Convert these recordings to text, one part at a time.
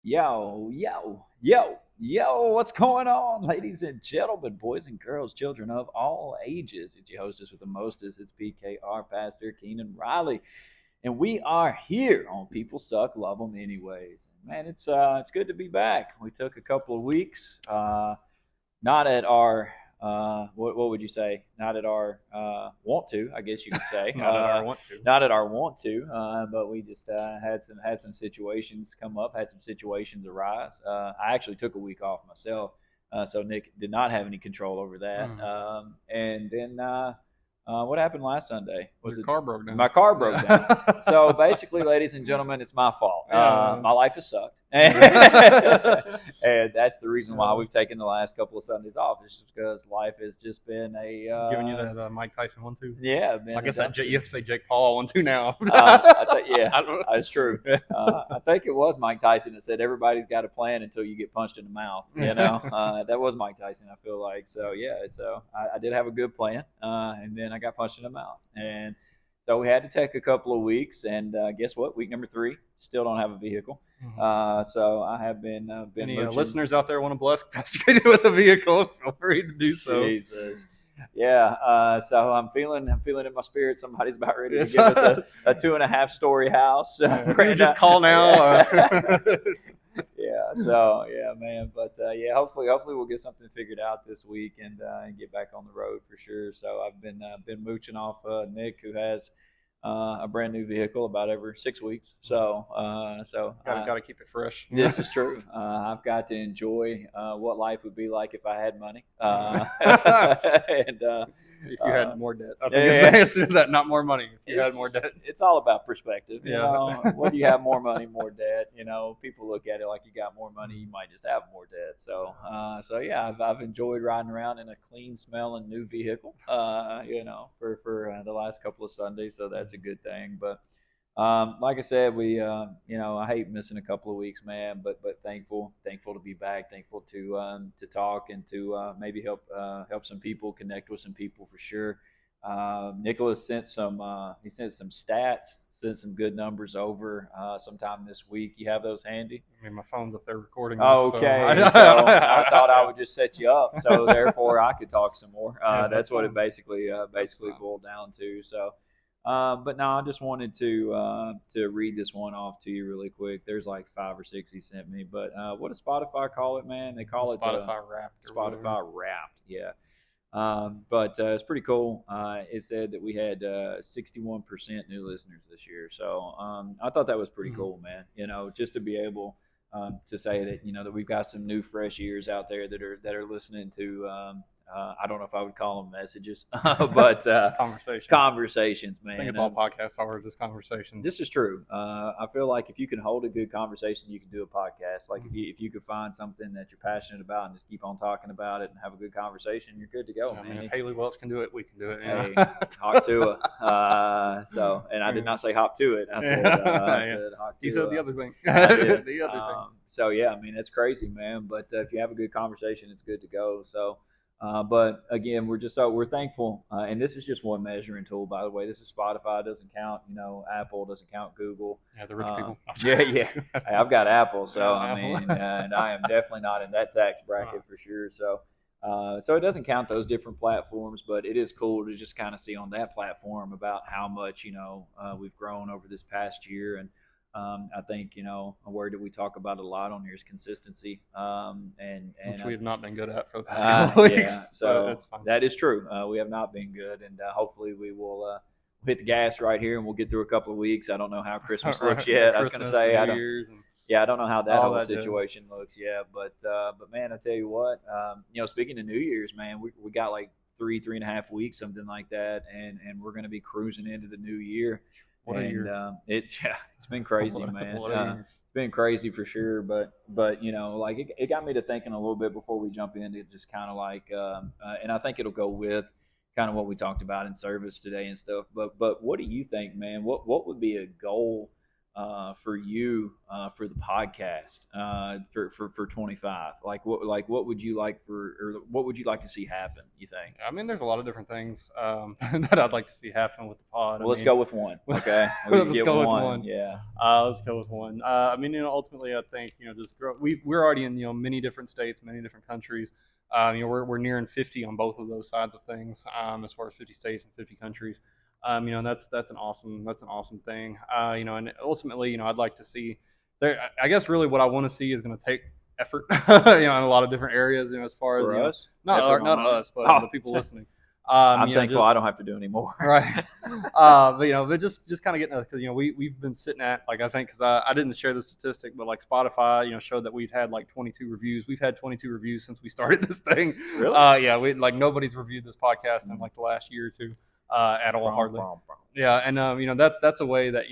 Yo, what's going on, ladies and gentlemen, boys and girls, children of all ages? It's your hostess with the mostest. It's PKR, Pastor Keenan Riley. And we are here on People Suck, Love Them Anyways. Man, it's good to be back. We took a couple of weeks, not at our what would you say? Not at our want to, I guess you could say. Not at our want to. Not at our want to, but we just had some situations come up, had some situations arise. I actually took a week off myself, so Nick did not have any control over that. And then what happened last Sunday? Was Your car broke down. My car broke down. So basically, ladies and gentlemen, it's my fault. My life has sucked. And that's the reason why we've taken the last couple of Sundays off. It's just because life has just been giving you that Mike Tyson 1-2. Yeah, man. I guess you have to say Jake Paul 1-2 now. That's true. I think it was Mike Tyson that said everybody's got a plan until you get punched in the mouth. You know, that was Mike Tyson. I feel like so. Yeah, so I did have a good plan, and then I got punched in the mouth, and so we had to take a couple of weeks. And guess what? Week number 3, still don't have a vehicle. So I have been Any listeners out there want to bless Pastor Katie with a vehicle? Feel free to do so. Jesus. Yeah, so I'm feeling in my spirit. Somebody's about ready to give us a 2.5-story house. Just call now. So man. But hopefully we'll get something figured out this week and get back on the road for sure. So I've been mooching off Nick, who has a brand new vehicle about every 6 weeks. So got to keep it fresh. This is true. I've got to enjoy what life would be like if I had money. And if you had more debt, I think it's the answer to that. Not more money. If you had more debt, it's all about perspective. You know, whether you have more money, more debt. You know, people look at it like you got more money, you might just have more debt. So, I've enjoyed riding around in a clean smelling new vehicle. For the last couple of Sundays, so that's a good thing. But like I said, we I hate missing a couple of weeks, man. But thankful to be back. Thankful to talk and to maybe help some people, connect with some people for sure. Nicholas sent some stats, sent some good numbers over sometime this week. You have those handy? I mean, my phone's up there recording. Okay, so I thought I would just set you up, so therefore I could talk some more. That's what it basically boiled down to. So. But no, I just wanted to read this one off to you really quick. There's like 5 or 6 he sent me, but what does Spotify call it, man? They call Spotify Wrapped. Spotify Wrapped, yeah. But it's pretty cool. It said that we had 61% new listeners this year, so I thought that was pretty cool, man. You know, just to be able to say that that we've got some new fresh ears out there that are listening to. I don't know if I would call them messages, but conversations, man. I think it's all podcasts are just conversations. This is true. I feel like if you can hold a good conversation, you can do a podcast. Like if you could find something that you're passionate about and just keep on talking about it and have a good conversation, you're good to go, man. Mean, if Haley Welch can do it, we can do it. Hey, talk to her. And I did not say hop to it. I said hop to. He said the other thing. The other thing. So yeah, I mean, that's crazy, man. But if you have a good conversation, it's good to go. So. But again, we're thankful, and this is just one measuring tool, by the way. This is Spotify, doesn't count, Apple doesn't count Google. Yeah, the rich people. Yeah. Hey, I've got Apple, so I mean, and I am definitely not in that tax bracket for sure. So it doesn't count those different platforms, but it is cool to just kind of see on that platform about how much we've grown over this past year. And I think a word that we talk about a lot on here is consistency, and which we have not been good at for the past couple of weeks. Yeah, so that's fine. That is true. We have not been good, and hopefully we will hit the gas right here, and we'll get through a couple of weeks. I don't know how Christmas looks yet. I was going to say I don't know how that whole situation looks. Yeah, but man, I tell you what, speaking of New Year's, man, we got like 3.5 weeks, something like that, and we're going to be cruising into the new year. It's been crazy, man. It's been crazy for sure, but like it got me to thinking a little bit before we jump into just kind of like, and I think it'll go with kind of what we talked about in service today and stuff. But what do you think, man? What would be a goal for you for the podcast for 25? What would you like what would you like to see happen? You think? I mean, there's a lot of different things that I'd like to see happen with the pod. Well, let's go with one. Okay, let's go with one. Yeah. Let's go with one. I mean, ultimately, I think just grow. We're already in many different states, many different countries. We're nearing 50 on both of those sides of things, as far as 50 states and 50 countries. And that's an awesome thing. And ultimately, I'd like to see there. I guess really what I want to see is going to take effort, in a lot of different areas. As far as for us, not us, but the people listening. I'm thankful I don't have to do anymore. Right. But just kind of getting us, because we've been sitting at, like, I think, because I didn't share the statistic, but like Spotify showed that we've had like 22 reviews. We've had 22 reviews since we started this thing. Really? Yeah. We like nobody's reviewed this podcast in like the last year or two at all, hardly. Yeah, and that's a way that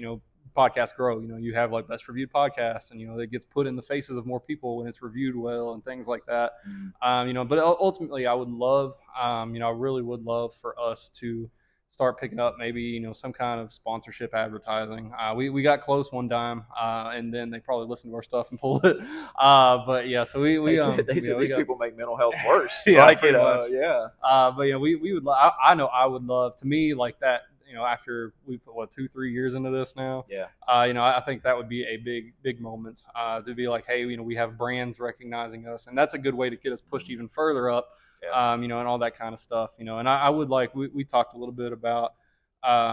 podcasts grow. You have like best reviewed podcasts, and it gets put in the faces of more people when it's reviewed well and things like that. But ultimately, I would love, I really would love for us to start picking up maybe some kind of sponsorship advertising. We got close one time, and then they probably listened to our stuff and pulled it. But yeah, so they said these people make mental health worse. Yeah, like yeah. But we would. I know I would love, to me, like that. After we put 2-3 years into this now, yeah. I think that would be a big moment to be like, hey, we have brands recognizing us, and that's a good way to get us pushed even further up. Yeah. And all that kind of stuff. And I would like, we talked a little bit about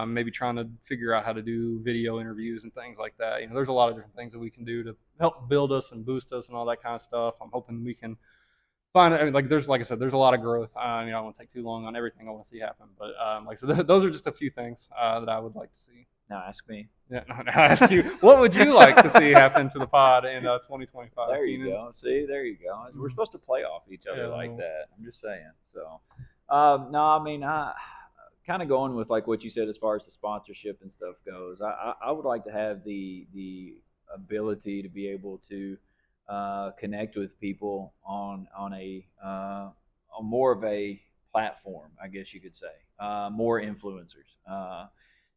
maybe trying to figure out how to do video interviews and things like that. There's a lot of different things that we can do to help build us and boost us and all that kind of stuff. I'm hoping we can find, like I said, there's a lot of growth. I don't want to take too long on everything I want to see happen, but like I said, those are just a few things that I would like to see. Now ask me. Yeah, now ask you. What would you like to see happen to the pod in 2025? There you go. See, there you go. We're supposed to play off each other like that. I'm just saying. So, no, I mean, I kind of going with like what you said as far as the sponsorship and stuff goes. I would like to have the ability to be able to connect with people on more of a platform, I guess you could say, more influencers,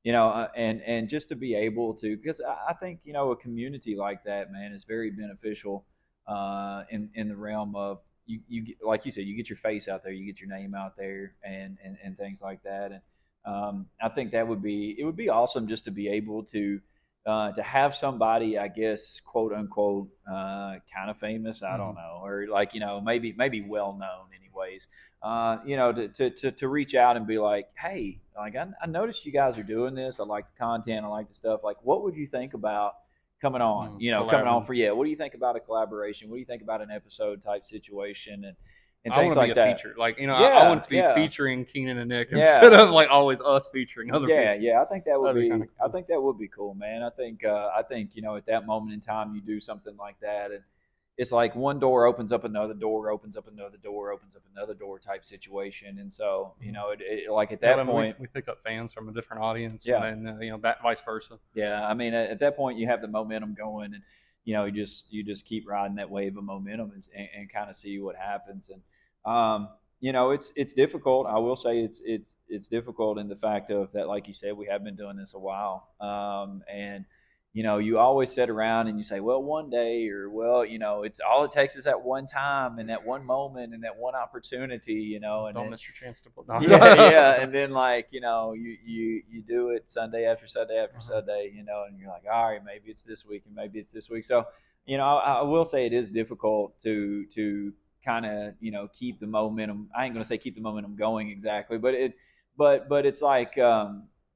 and just to be able to, because I think a community like that, man, is very beneficial in the realm of you like you said, you get your face out there, you get your name out there, and things like that, and I think it would be awesome just to be able to have somebody, I guess, quote unquote, kind of famous, I don't know, or like, maybe well known anyways, to reach out and be like, hey, like I noticed you guys are doing this. I like the content. I like the stuff. Like, what would you think about coming on? Coming on for What do you think about a collaboration? What do you think about an episode type situation? And things like that. Feature. Like, I want it to be featuring Keenan and Nick instead of like always us featuring other people. Yeah. I think that would be. Cool. I think that would be cool, man. I think at that moment in time, you do something like that, and it's like one door opens up another door, opens up another door, opens up another door type situation. And so, like at that point, we pick up fans from a different audience, and that vice versa. Yeah, I mean, at that point, you have the momentum going, and you just keep riding that wave of momentum and kind of see what happens. And it's difficult. I will say it's difficult in the fact of that, like you said, we have been doing this a while, and you always sit around and you say, well, one day, or well, it's all it takes is that one time and that one moment and that one opportunity, and don't miss your chance to put. Yeah, and then like you do it Sunday after Sunday after Sunday, and you're like, all right, maybe it's this week and maybe it's this week. So I will say it is difficult to kind of keep the momentum. I ain't gonna say keep the momentum going exactly, but it's like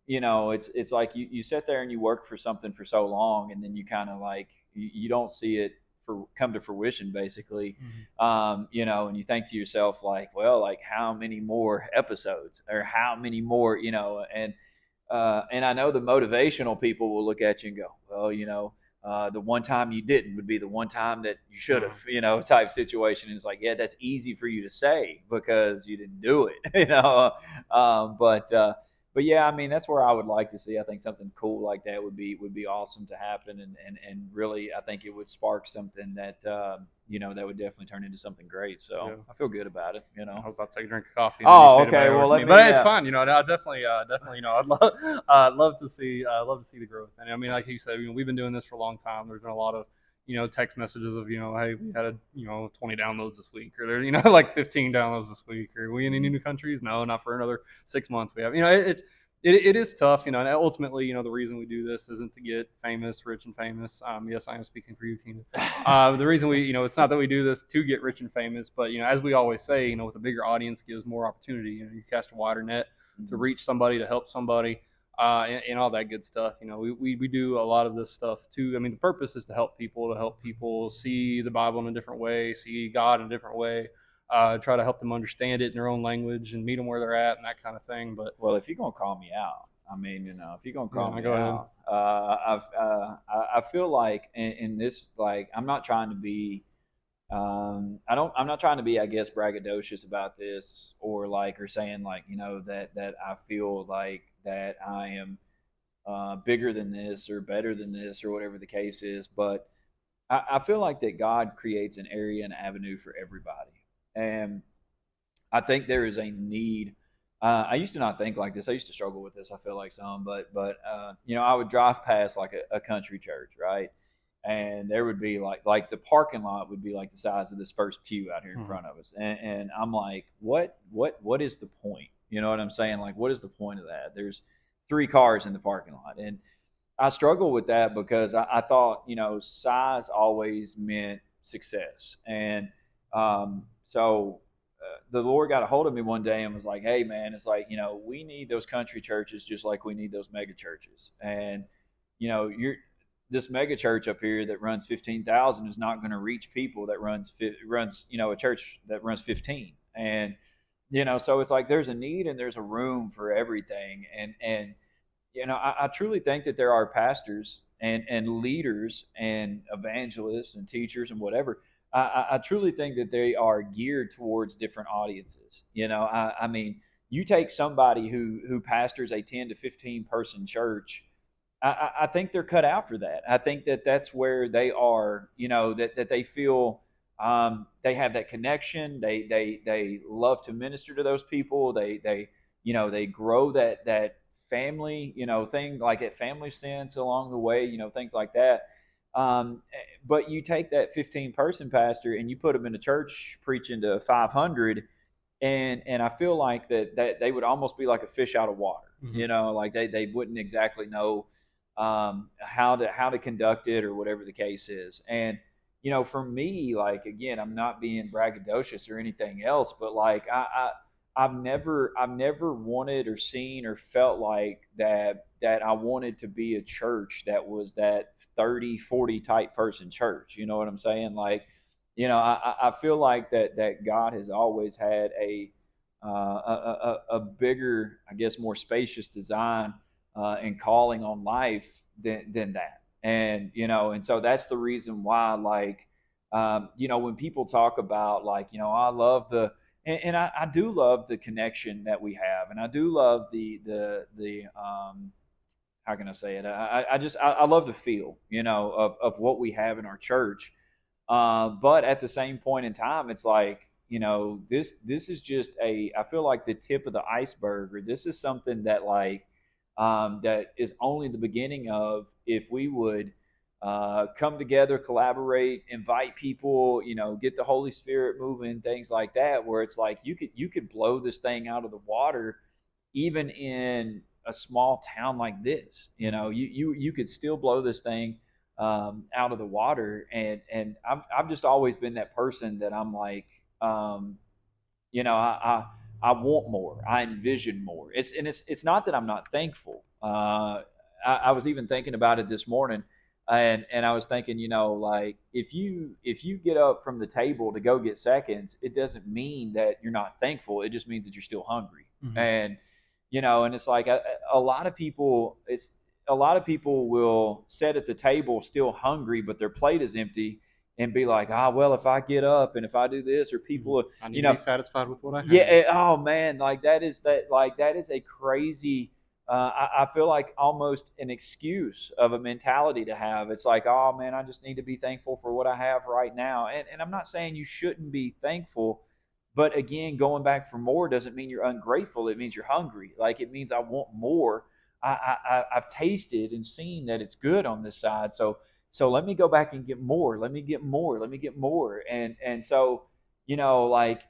it's like you sit there and you work for something for so long, and then you kind of like you don't see it come to fruition, basically. And you think to yourself like, well, like how many more episodes or how many more, and I know the motivational people will look at you and go, well, the one time you didn't would be the one time that you should have, type situation. And it's like, yeah, that's easy for you to say because you didn't do it, but but yeah, I mean, that's where I would like to see. I think something cool like that would be awesome to happen, and really, I think it would spark something that that would definitely turn into something great. So Yeah. I feel good about it. I was about to take a drink of coffee. Oh, okay. Well, let me. But it's fine. I definitely, I'd love to see the growth. And I mean, like you said, we've been doing this for a long time. There's been a lot of text messages of, hey, we had 20 downloads this week, or there, like 15 downloads this week, or are we in any new countries? No, not for another 6 months. We have, it is tough, and ultimately, the reason we do this isn't to get famous, rich and famous. Yes, I am speaking for you, Keenan. The reason it's not that we do this to get rich and famous, but, as we always say, with a bigger audience gives more opportunity. You cast a wider net to reach somebody, to help somebody. And all that good stuff. We do a lot of this stuff too. I mean, the purpose is to help people see the Bible in a different way, see God in a different way, try to help them understand it in their own language and meet them where they're at and that kind of thing. But well, if you're gonna call me out, I mean, if you're gonna call me go out, I feel like in this, like, I'm not trying to be. I'm not trying to be, I guess, braggadocious about this, or saying that I feel like that I am bigger than this or better than this or whatever the case is. But I feel like that God creates an area and avenue for everybody, and I think there is a need. I used to not think like this. I used to struggle with this. I feel like some, but I would drive past like a country church, right? And there would be like the parking lot would be like the size of this first pew out here in front of us, and I'm like, what is the point? You know what I'm saying? Like, what is the point of that? There's 3 cars in the parking lot, and I struggle with that because I thought size always meant success, and so the Lord got a hold of me one day and was like, hey man, it's like, we need those country churches just like we need those mega churches, and you're this mega church up here that runs 15,000 is not going to reach people that runs a church that runs 15. And so it's like there's a need and there's a room for everything. And I truly think that there are pastors and leaders and evangelists and teachers and whatever. I truly think that they are geared towards different audiences. I mean, you take somebody who pastors a 10 to 15 person church. I think they're cut out for that. I think that that's where they are, that they feel they have that connection. They love to minister to those people. They grow that family, thing like that family sense along the way, things like that. But you take that 15 person pastor and you put them in a church preaching to 500, and I feel like that they would almost be like a fish out of water. Like they wouldn't exactly know how to conduct it or whatever the case is. And for me, like, again, I'm not being braggadocious or anything else, but like I've never wanted or seen or felt like that I wanted to be a church that was that 30-40 type person church. You know what I'm saying? Like, I feel like that God has always had a bigger, I guess, more spacious design and calling on life than that. And and so that's the reason why, like, when people talk about, like, I love and I do love the connection that we have, and I do love the how can I say it? I love the feel, of what we have in our church. But at the same point in time, it's like, this is just I feel like the tip of the iceberg, or this is something that, like, that is only the beginning of, if we would come together, collaborate, invite people, get the Holy Spirit moving, things like that, where it's like you could blow this thing out of the water, even in a small town like this. You could still blow this thing out of the water, and I've just always been that person that I'm like, I want more. I envision more. It's not that I'm not thankful. I was even thinking about it this morning, and I was thinking, like, if you get up from the table to go get seconds, it doesn't mean that you're not thankful. It just means that you're still hungry. Mm-hmm. And and it's like a lot of people will sit at the table still hungry, but their plate is empty, and be like, well, if I get up and if I do this, or people, I need to be satisfied with what I have. Yeah. Oh man, like that is a crazy I feel like almost an excuse of a mentality to have. It's like, oh man, I just need to be thankful for what I have right now. And I'm not saying you shouldn't be thankful, but again, going back for more doesn't mean you're ungrateful. It means you're hungry. Like it means I want more. I've tasted and seen that it's good on this side. So let me go back and get more. Let me get more. Let me get more. And so, like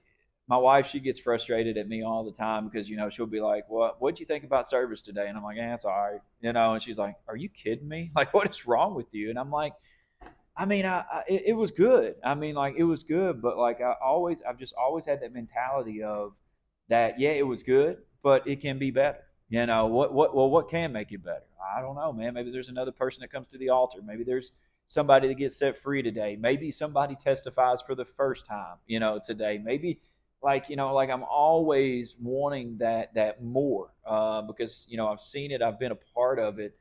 my wife, she gets frustrated at me all the time because she'll be like, what'd you think about service today? And I'm like, it's all right, and she's like, are you kidding me? Like, what is wrong with you? And I'm like, I mean, it was good. I mean, like it was good, but like I've just always had that mentality of that. Yeah, it was good, but it can be better. What can make it better? I don't know, man. Maybe there's another person that comes to the altar. Maybe there's somebody that gets set free today. Maybe somebody testifies for the first time, today. Maybe like I'm always wanting that more because I've seen it, I've been a part of it,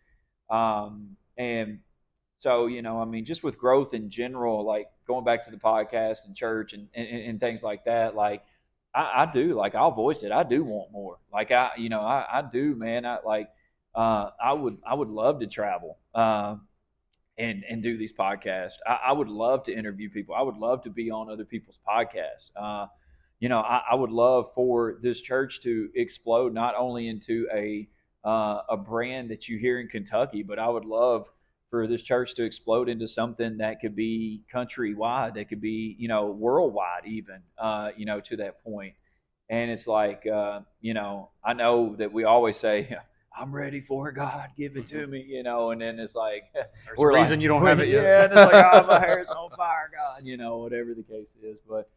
and so I mean, just with growth in general, like going back to the podcast and church and things like that, like I do, like I'll voice it. I do want more. Like I do, man. I would love to travel and do these podcasts. I would love to interview people. I would love to be on other people's podcasts. I would love for this church to explode not only into a brand that you hear in Kentucky, but I would love for this church to explode into something that could be countrywide, that could be worldwide, even to that point. And it's like I know that we always say, I'm ready for it, God, give it to me, and then it's like there's a reason you don't have it yet. Yeah, and it's like, oh, my hair's on fire, God, whatever the case is. But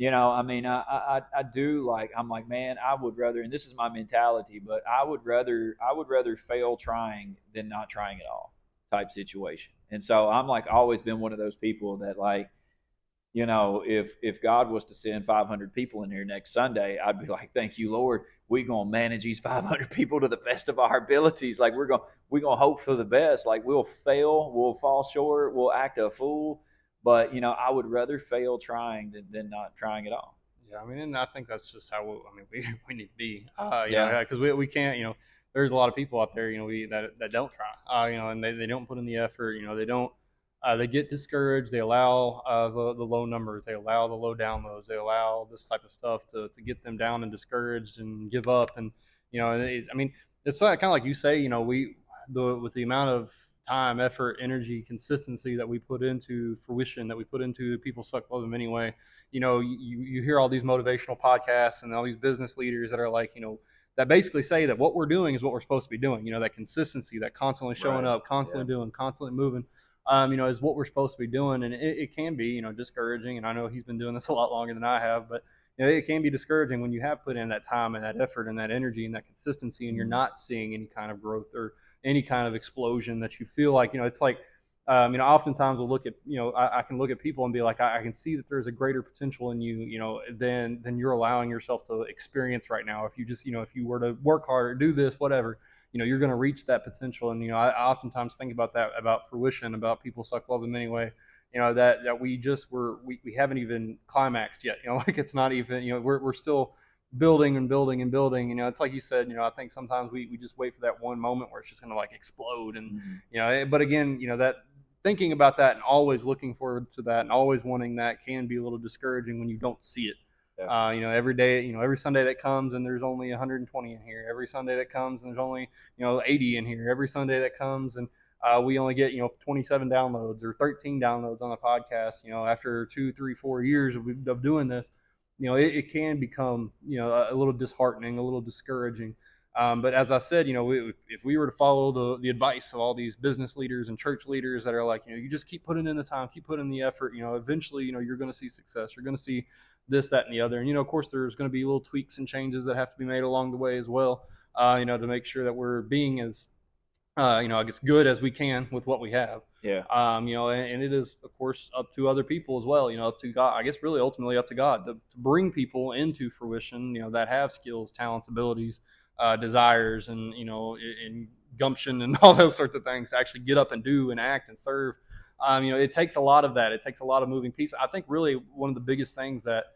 I mean, I do, like, I'm like, man, I would rather, and this is my mentality, but I would rather fail trying than not trying at all type situation. And so I'm like always been one of those people that, like, if God was to send 500 people in here next Sunday, I'd be like, thank you, Lord. We're going to manage these 500 people to the best of our abilities. Like we're going to hope for the best. Like we'll fail, we'll fall short, we'll act a fool. But, I would rather fail trying than not trying at all. Yeah, I mean, and I think that's just how we need to be. Because we can't, there's a lot of people out there, that don't try, and they don't put in the effort, they don't, they get discouraged. They allow the low numbers. They allow the low downloads. They allow this type of stuff to get them down and discouraged and give up. And I mean, it's kind of like you say. With the amount of time, effort, energy, consistency that we put into Fruition, that we put into People Suck Love Them Anyway. You hear all these motivational podcasts and all these business leaders that are like, that basically say that what we're doing is what we're supposed to be doing. That consistency, that constantly showing up, constantly doing, constantly moving. Is what we're supposed to be doing. And it can be, discouraging. And I know he's been doing this a lot longer than I have, but it can be discouraging when you have put in that time and that effort and that energy and that consistency, and you're not seeing any kind of growth or any kind of explosion that you feel like, it's like, oftentimes we'll look at, I can look at people and be like, I can see that there's a greater potential in you, than you're allowing yourself to experience right now. If you just, if you were to work harder, do this, whatever, you're going to reach that potential. And, I oftentimes think about that, about Fruition, about People Suck Love Them Anyway, that we haven't even climaxed yet, like it's not even, we're still building and building and building. It's like you said, I think sometimes we just wait for that one moment where it's just going to like explode. And, but again, that thinking about that and always looking forward to that and always wanting that can be a little discouraging when you don't see it. Yeah. Every day, every Sunday that comes and there's only 120 in here. Every Sunday that comes and there's only, 80 in here. Every Sunday that comes and we only get, 27 downloads or 13 downloads on the podcast. After 2, 3, 4 years of doing this, it can become, a little disheartening, a little discouraging. But as I said, if we were to follow the advice of all these business leaders and church leaders that are like, you just keep putting in the time, keep putting in the effort, eventually, you're going to see success. You're going to see this, that, and the other. And, of course, there's going to be little tweaks and changes that have to be made along the way as well, to make sure that we're being as, I guess, good as we can with what we have. Yeah. And it is, of course, up to other people as well, up to God, I guess really ultimately up to God to bring people into Fruition, that have skills, talents, abilities, desires, and, and gumption and all those sorts of things to actually get up and do and act and serve. It takes a lot of that. It takes a lot of moving pieces. I think really one of the biggest things that,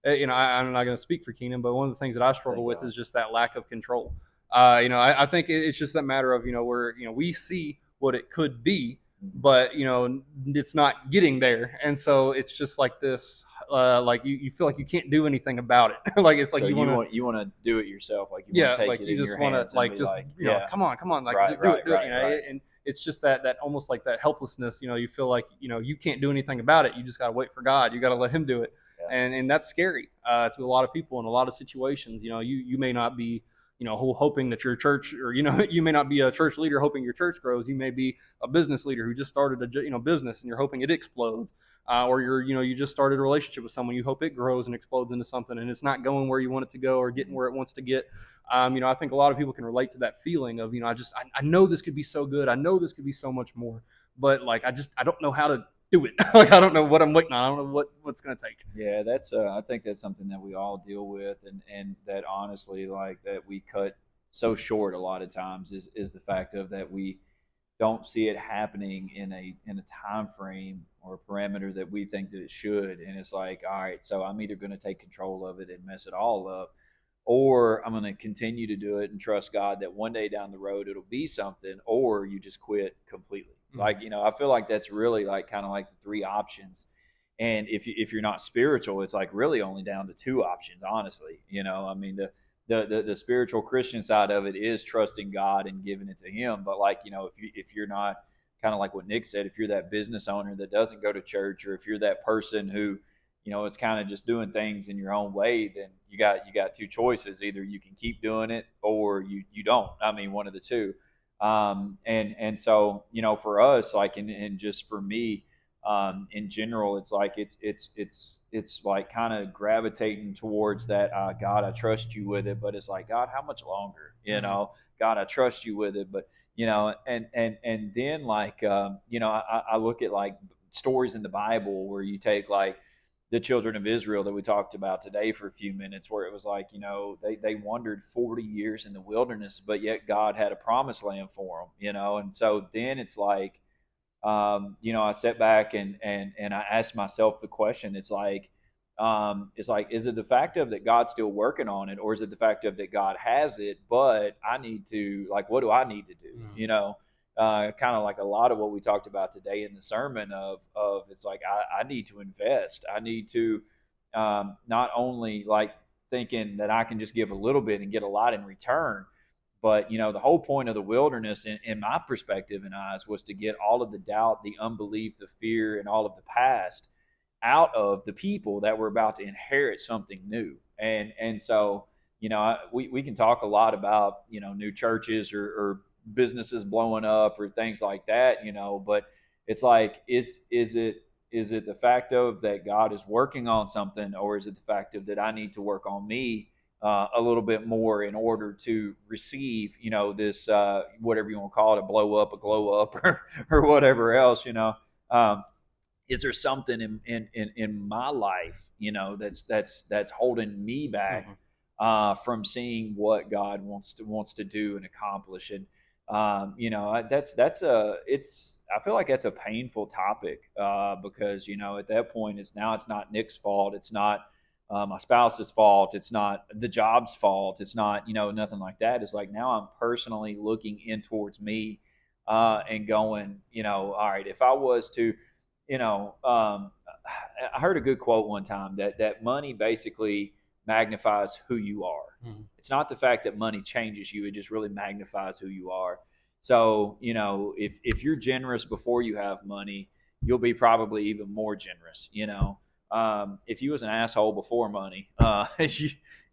I'm not going to speak for Keenan, but one of the things that I struggle with is just that lack of control. I think it's just that matter of, where, we see what it could be, but, it's not getting there. And so it's just like this, like you feel like you can't do anything about it. Like, it's like So you want to do it yourself, like you want yeah, to take like it you in just your want hands to, and like, be just, like, yeah, come on, like, right, just do it, right, do it, right, right. and it's just that almost like that helplessness, you feel like, you can't do anything about it. You just got to wait for God. You got to let him do it. Yeah. And that's scary, to a lot of people in a lot of situations. You may not be, hoping that your church, or, you may not be a church leader hoping your church grows. You may be a business leader who just started a, business, and you're hoping it explodes. Or you just started a relationship with someone, you hope it grows and explodes into something, and it's not going where you want it to go or getting where it wants to get. I think a lot of people can relate to that feeling of, I know this could be so good. I know this could be so much more, but like, I don't know how to do it. Like, I don't know what I'm waiting on. I don't know what's going to take. Yeah, I think that's something that we all deal with, and that honestly, like, that we cut so short a lot of times is the fact of that we don't see it happening in a time frame or a parameter that we think that it should. And it's like, all right, so I'm either going to take control of it and mess it all up, or I'm going to continue to do it and trust God that one day down the road it'll be something, or you just quit completely. Mm-hmm. Like, I feel like that's really like kind of like the three options. And if you're not spiritual, it's like really only down to two options, honestly. I mean, the spiritual Christian side of it is trusting God and giving it to Him. But like, if you're not, kind of like what Nick said, if you're that business owner that doesn't go to church, or if you're that person who, is kind of just doing things in your own way, then you got two choices. Either you can keep doing it, or you don't. I mean, one of the two. And so, for us, like, and just for me, in general, it's like it's like kind of gravitating towards that, God, I trust you with it, but it's like, God, how much longer? God, I trust you with it, but and then like, I look at like stories in the Bible where you take like the children of Israel that we talked about today for a few minutes, where it was like, they wandered 40 years in the wilderness, but yet God had a promised land for them, and so then it's like, I sat back and I asked myself the question. It's like, is it the fact of that God's still working on it, or is it the fact of that God has it, but I need to, like, what do I need to do? Kind of like a lot of what we talked about today in the sermon of it's like, I need to invest. I need to, not only like thinking that I can just give a little bit and get a lot in return, but the whole point of the wilderness, in my perspective and eyes, was to get all of the doubt, the unbelief, the fear, and all of the past out of the people that were about to inherit something new. And so, we can talk a lot about, new churches or businesses blowing up or things like that, but it's like, is it the fact of that God is working on something, or is it the fact of that I need to work on me a little bit more in order to receive, this, whatever you want to call it, a blow up, a glow up, or whatever else, is there something in my life, that's holding me back, from seeing what God wants to do and accomplish? And I feel like that's a painful topic, because at that point it's not Nick's fault, it's not my spouse's fault, it's not the job's fault, it's not nothing like that. It's like, now I'm personally looking in towards me, and going, all right, if I was to, I heard a good quote one time that money basically magnifies who you are. Mm-hmm. It's not the fact that money changes you; it just really magnifies who you are. So, if you're generous before you have money, you'll be probably even more generous. If you was an asshole before money,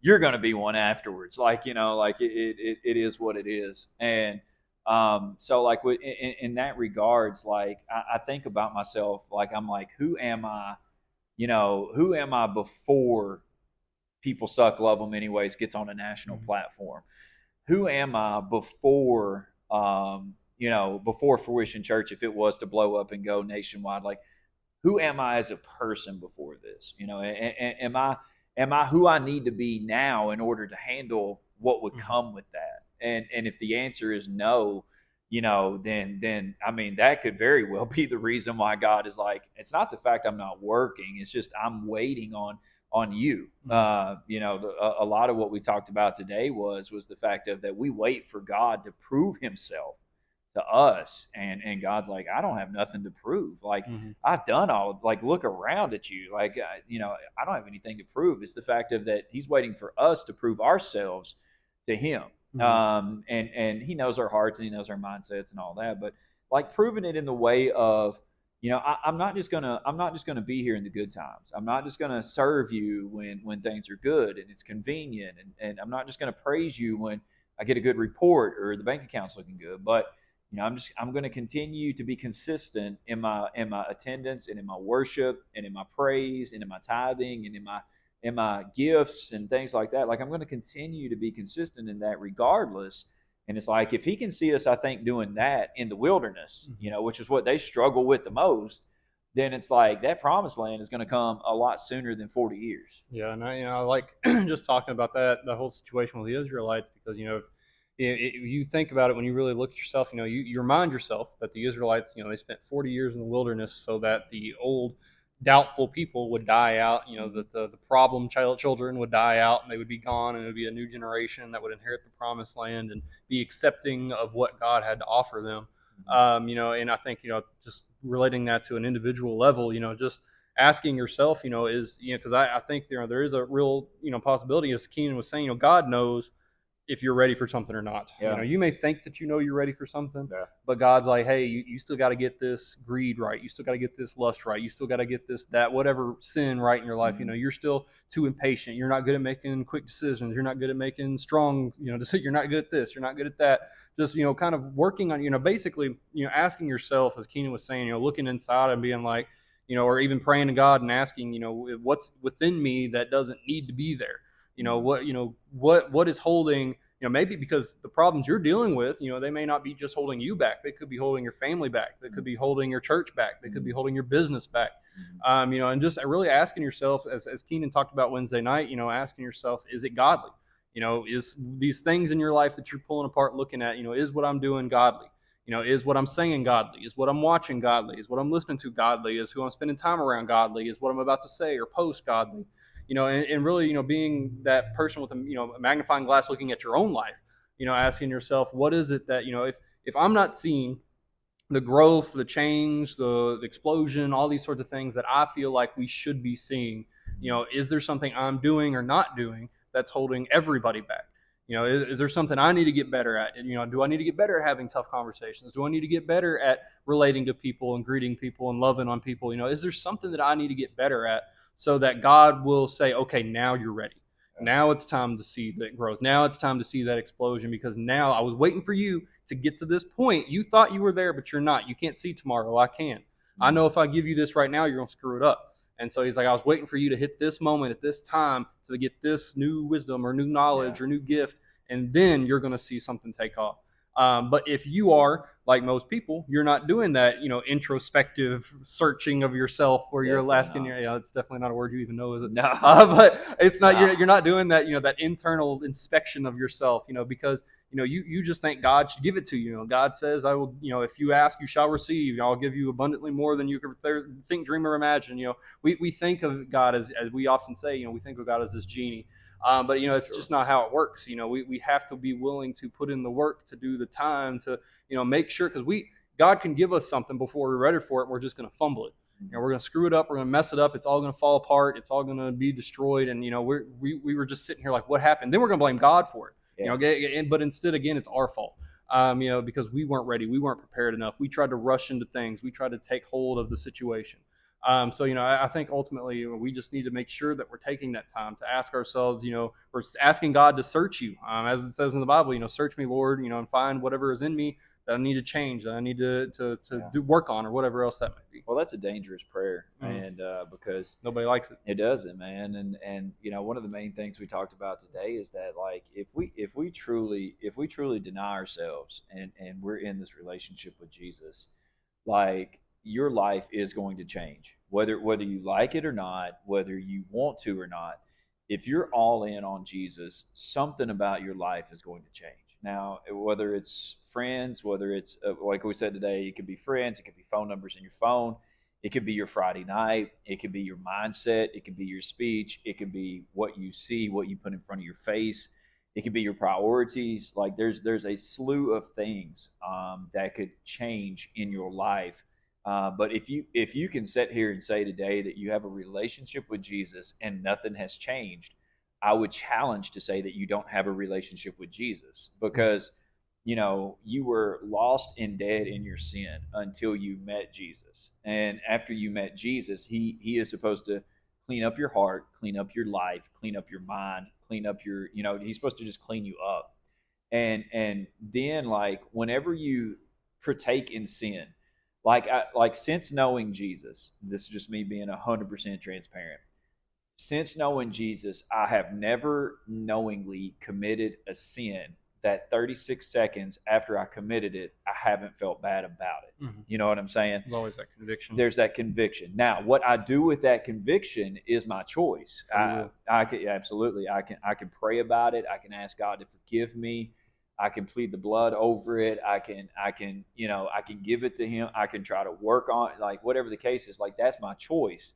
you're going to be one afterwards. Like, like it is what it is. And so like in that regards, like I think about myself, like I'm like, who am I? Who am I before People Suck, Love Them Anyways gets on a national platform? Who am I before, before Fruition Church, if it was to blow up and go nationwide? Like, who am I as a person before this? Am I who I need to be now in order to handle what would come with that? And if the answer is no, then I mean, that could very well be the reason why God is like, it's not the fact I'm not working, it's just I'm waiting on on you. You know, a lot of what we talked about today was the fact of that we wait for God to prove Himself to us, and God's like, I don't have nothing to prove. Like I've done all. Like look around at you. Like you know, I don't have anything to prove. It's the fact of that He's waiting for us to prove ourselves to Him. And He knows our hearts and He knows our mindsets and all that. But like proving it in the way of, you know, I'm not just gonna be here in the good times. I'm not just gonna serve you when things are good and it's convenient, and I'm not just gonna praise you when I get a good report or the bank account's looking good. But you know, I'm gonna continue to be consistent in my attendance and in my worship and in my praise and in my tithing and in my gifts and things like that. Like I'm gonna continue to be consistent in that regardless. And it's like if He can see us, I think, doing that in the wilderness, you know, which is what they struggle with the most, then it's like that promised land is going to come a lot sooner than 40 years. Yeah, and I like just talking about that, the whole situation with the Israelites, because you know, if you think about it, when you really look at yourself, you know, you remind yourself that the Israelites, you know, they spent 40 years in the wilderness so that the old doubtful people would die out, you know, that the problem children would die out and they would be gone, and it would be a new generation that would inherit the promised land and be accepting of what God had to offer them. You know, and I think, you know, just relating that to an individual level, you know, just asking yourself, you know, is, you know, because I think, you know, there is a real, you know, possibility, as Keenan was saying, you know, God knows if you're ready for something or not. Yeah. You know, you may think that you know you're ready for something, Yeah. but God's like, hey, you still got to get this greed right. You still got to get this lust right. You still got to get this, that, whatever sin right in your life. You know, you're still too impatient. You're not good at making quick decisions. You're not good at making strong, you know, you're not good at this. You're not good at that. Just, you know, kind of working on, you know, basically, you know, asking yourself, as Keenan was saying, you know, looking inside and being like, you know, or even praying to God and asking, you know, what's within me that doesn't need to be there. You know, what is holding, you know, maybe because the problems you're dealing with, you know, they may not be just holding you back. They could be holding your family back. They could be holding your church back. They could be holding your business back. You know, and just really asking yourself, as Keenan talked about Wednesday night, you know, asking yourself, is it godly? You know, is these things in your life that you're pulling apart looking at, you know, is what I'm doing godly? You know, is what I'm saying godly? Is what I'm watching godly? Is what I'm listening to godly? Is who I'm spending time around godly? Is what I'm about to say or post godly? You know, and really, you know, being that person with a, you know, a magnifying glass looking at your own life, you know, asking yourself, what is it that, you know, if I'm not seeing the growth, the change, the explosion, all these sorts of things that I feel like we should be seeing, you know, is there something I'm doing or not doing that's holding everybody back? You know, is there something I need to get better at? And, you know, do I need to get better at having tough conversations? Do I need to get better at relating to people and greeting people and loving on people? You know, is there something that I need to get better at so that God will say, okay, now you're ready. Now it's time to see that growth. Now it's time to see that explosion, because now I was waiting for you to get to this point. You thought you were there, but you're not. You can't see tomorrow. I can. I know if I give you this right now, you're going to screw it up. And so he's like, I was waiting for you to hit this moment at this time to get this new wisdom or new knowledge or new gift, and then you're going to see something take off. But if you are like most people, you're not doing that, you know, introspective searching of yourself, where you're asking, yeah, it's definitely not a word you even know, is it? No. But it's not. You're not doing that, you know, that internal inspection of yourself, you know, because, you know, you just think God should give it to you. You know, God says, I will, you know, if you ask, you shall receive. I'll give you abundantly more than you could think, dream, or imagine. You know, we think of God as we often say, you know, we think of God as this genie. But, you know, it's just not how it works. You know, we have to be willing to put in the work, to do the time, to, you know, make sure, because God can give us something before we're ready for it. We're just going to fumble it. You know, we're going to screw it up. We're going to mess it up. It's all going to fall apart. It's all going to be destroyed. And, you know, we were just sitting here like, what happened? Then we're going to blame God for it. Yeah. You know, but instead, again, it's our fault. You know, because we weren't ready. We weren't prepared enough. We tried to rush into things. We tried to take hold of the situation. So, you know, I think ultimately, you know, we just need to make sure that we're taking that time to ask ourselves, you know, we're asking God to search you. As it says in the Bible, you know, search me, Lord, you know, and find whatever is in me that I need to change, that I need to do work on, or whatever else that might be. Well, that's a dangerous prayer, and because nobody likes it. It doesn't, man. And you know, one of the main things we talked about today is that, like, if we truly deny ourselves and we're in this relationship with Jesus, like, your life is going to change, whether you like it or not, whether you want to or not. If you're all in on Jesus, something about your life is going to change. Now, whether it's friends, whether it's like we said today, it could be friends, it could be phone numbers in your phone, It could be your Friday night. It could be your mindset. It could be your speech. It could be what you see, what you put in front of your face. It could be your priorities. Like there's a slew of things that could change in your life. But if you can sit here and say today that you have a relationship with Jesus and nothing has changed, I would challenge to say that you don't have a relationship with Jesus, because you were lost and dead in your sin until you met Jesus. And after you met Jesus, he is supposed to clean up your heart, clean up your life, clean up your mind, clean up your, he's supposed to just clean you up. And then, like, whenever you partake in sin, like since knowing Jesus, this is just me being 100% transparent. Since knowing Jesus, I have never knowingly committed a sin that 36 seconds after I committed it, I haven't felt bad about it. Mm-hmm. You know what I'm saying? There's always that conviction. There's that conviction. Now, what I do with that conviction is my choice. I can, absolutely. I can pray about it. I can ask God to forgive me. I can plead the blood over it. I can give it to Him. I can try to work on it, like whatever the case is. Like, that's my choice.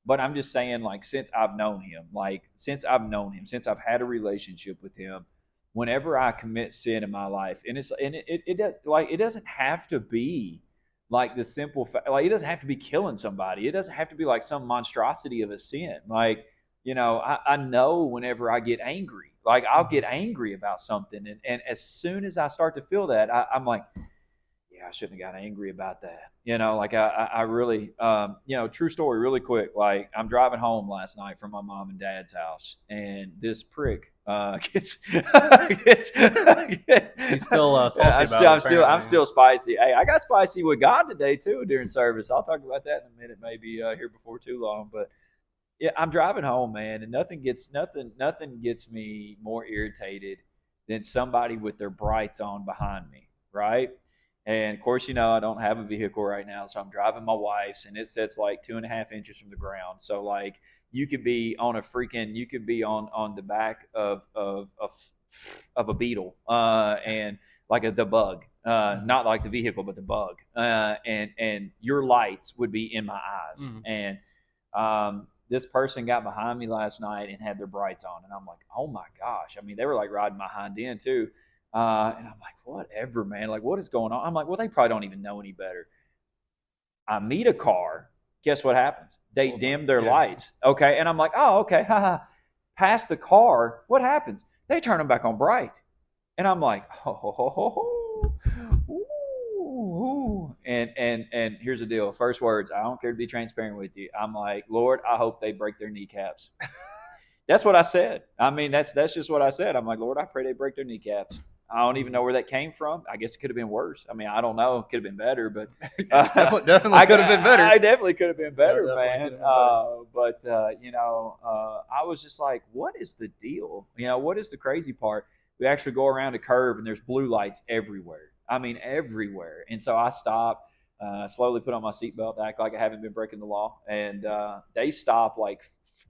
But I'm just saying, like, since I've known Him, since I've had a relationship with Him, whenever I commit sin in my life, and it doesn't have to be like the simple fact, like, it doesn't have to be killing somebody. It doesn't have to be like some monstrosity of a sin. Like, I know whenever I get angry, like, I'll get angry about something, and as soon as I start to feel that, I'm like, yeah, I shouldn't have got angry about that. Like, I really, true story, really quick. Like, I'm driving home last night from my mom and dad's house, and this prick gets. He's still salty I'm still spicy. Hey, I got spicy with God today too during service. I'll talk about that in a minute, maybe here before too long. But yeah, I'm driving home, man, and nothing gets me more irritated than somebody with their brights on behind me, right? And of course, I don't have a vehicle right now, so I'm driving my wife's, and it sits like 2.5 inches from the ground. So, like, you could be on the back of a beetle, and like the bug, not like the vehicle, but the bug, and your lights would be in my eyes. Mm-hmm. And this person got behind me last night and had their brights on, and I'm like, oh my gosh! I mean, they were like riding my hind end too. And I'm like, whatever, man. Like, what is going on? I'm like, well, they probably don't even know any better. I meet a car. Guess what happens? They dim their lights. Okay. And I'm like, oh, okay. Past the car, what happens? They turn them back on bright. And I'm like, ooh. And here's the deal. First words, I don't care to be transparent with you. I'm like, Lord, I hope they break their kneecaps. That's what I said. I mean, that's just what I said. I'm like, Lord, I pray they break their kneecaps. I don't even know where that came from. I guess it could have been worse. I mean, I don't know. It could have been better, but definitely could have been better. I definitely could have been better, man. But I was just like, what is the deal? What is the crazy part? We actually go around a curve and there's blue lights everywhere. I mean, everywhere. And so I stop, slowly put on my seatbelt, act like I haven't been breaking the law. And they stop like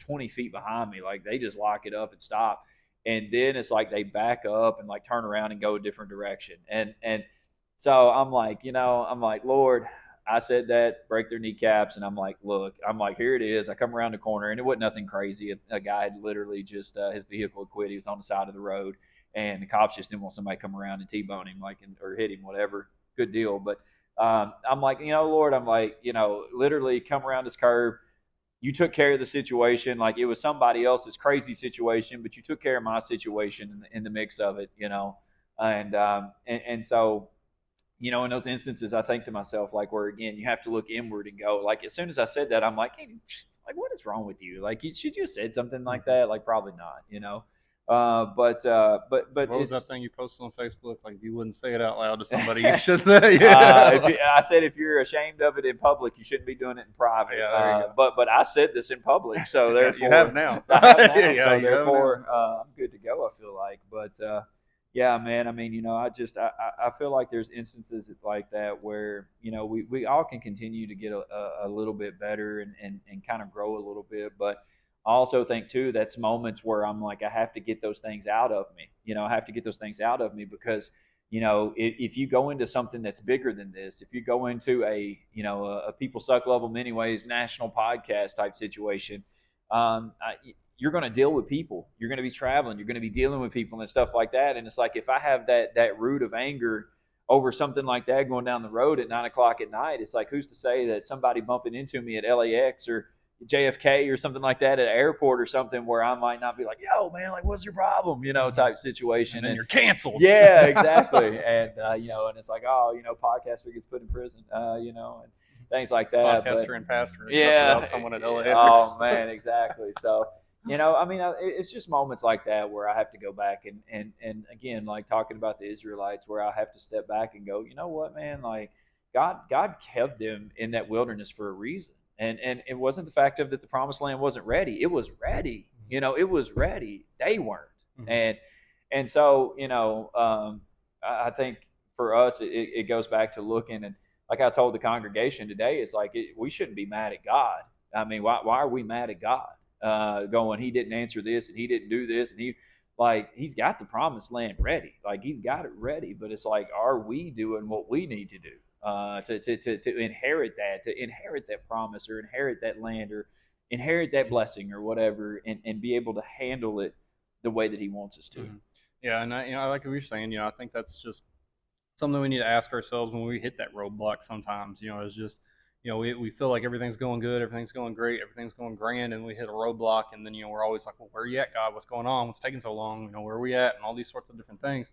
20 feet behind me. Like, they just lock it up and stop. And then it's like they back up and like turn around and go a different direction. And so I'm like, Lord, I said that, break their kneecaps. And I'm like, look, here it is. I come around the corner, and it wasn't nothing crazy. A guy had literally just, his vehicle had quit. He was on the side of the road, and the cops just didn't want somebody to come around and T-bone him, or hit him, whatever. Good deal. But I'm like, Lord, I'm like, literally come around this curve. You took care of the situation. Like, it was somebody else's crazy situation, but you took care of my situation in the mix of it, and so, in those instances, I think to myself, like, where again, you have to look inward and go, like, as soon as I said that, I'm like, hey, like, what is wrong with you? Like, should you have said something like that? Like, probably not, But what was that thing you posted on Facebook? Like, if you wouldn't say it out loud to somebody, you should say. Yeah. I said, if you're ashamed of it in public, you shouldn't be doing it in private. Yeah, but I said this in public, so therefore you have now. I have now, yeah, so therefore I'm good to go. I feel like, but yeah, man. I mean, I feel like there's instances like that where we all can continue to get a little bit better and kind of grow a little bit, but I also think too, that's moments where I'm like, I have to get those things out of me. I have to get those things out of me because if you go into something that's bigger than this, if you go into a People Suck, Love Them Anyways national podcast type situation, um, I, you're going to deal with people. You're going to be traveling. You're going to be dealing with people and stuff like that. And it's like, if I have that root of anger over something like that going down the road at 9 o'clock at night, it's like, who's to say that somebody bumping into me at LAX or JFK or something like that at an airport or something, where I might not be like, yo, man, like, what's your problem? Type situation. And then you're canceled. Yeah, exactly. And, and it's like, oh, podcaster gets put in prison, and things like that. Podcaster and pastor. Yeah. Someone at LAX. Oh, man, exactly. So, it's just moments like that where I have to go back and again, like talking about the Israelites, where I have to step back and go, you know what, man, like God kept them in that wilderness for a reason. And it wasn't the fact of that the promised land wasn't ready. It was ready. It was ready. They weren't. Mm-hmm. And so, I think for us, it goes back to looking, and like I told the congregation today, it's like we shouldn't be mad at God. I mean, why are we mad at God? Going, he didn't answer this and he didn't do this, and he's got the promised land ready. Like, he's got it ready, but it's like, are we doing what we need to do to inherit that promise, or inherit that land, or inherit that blessing, or whatever, and be able to handle it the way that he wants us to. Mm-hmm. Yeah, and I like what you're saying. I think that's just something we need to ask ourselves when we hit that roadblock sometimes. Is just, we feel like everything's going good, everything's going great, everything's going grand, and we hit a roadblock, and then, we're always like, well, where are you at, God? What's going on? What's taking so long? Where are we at? And all these sorts of different things.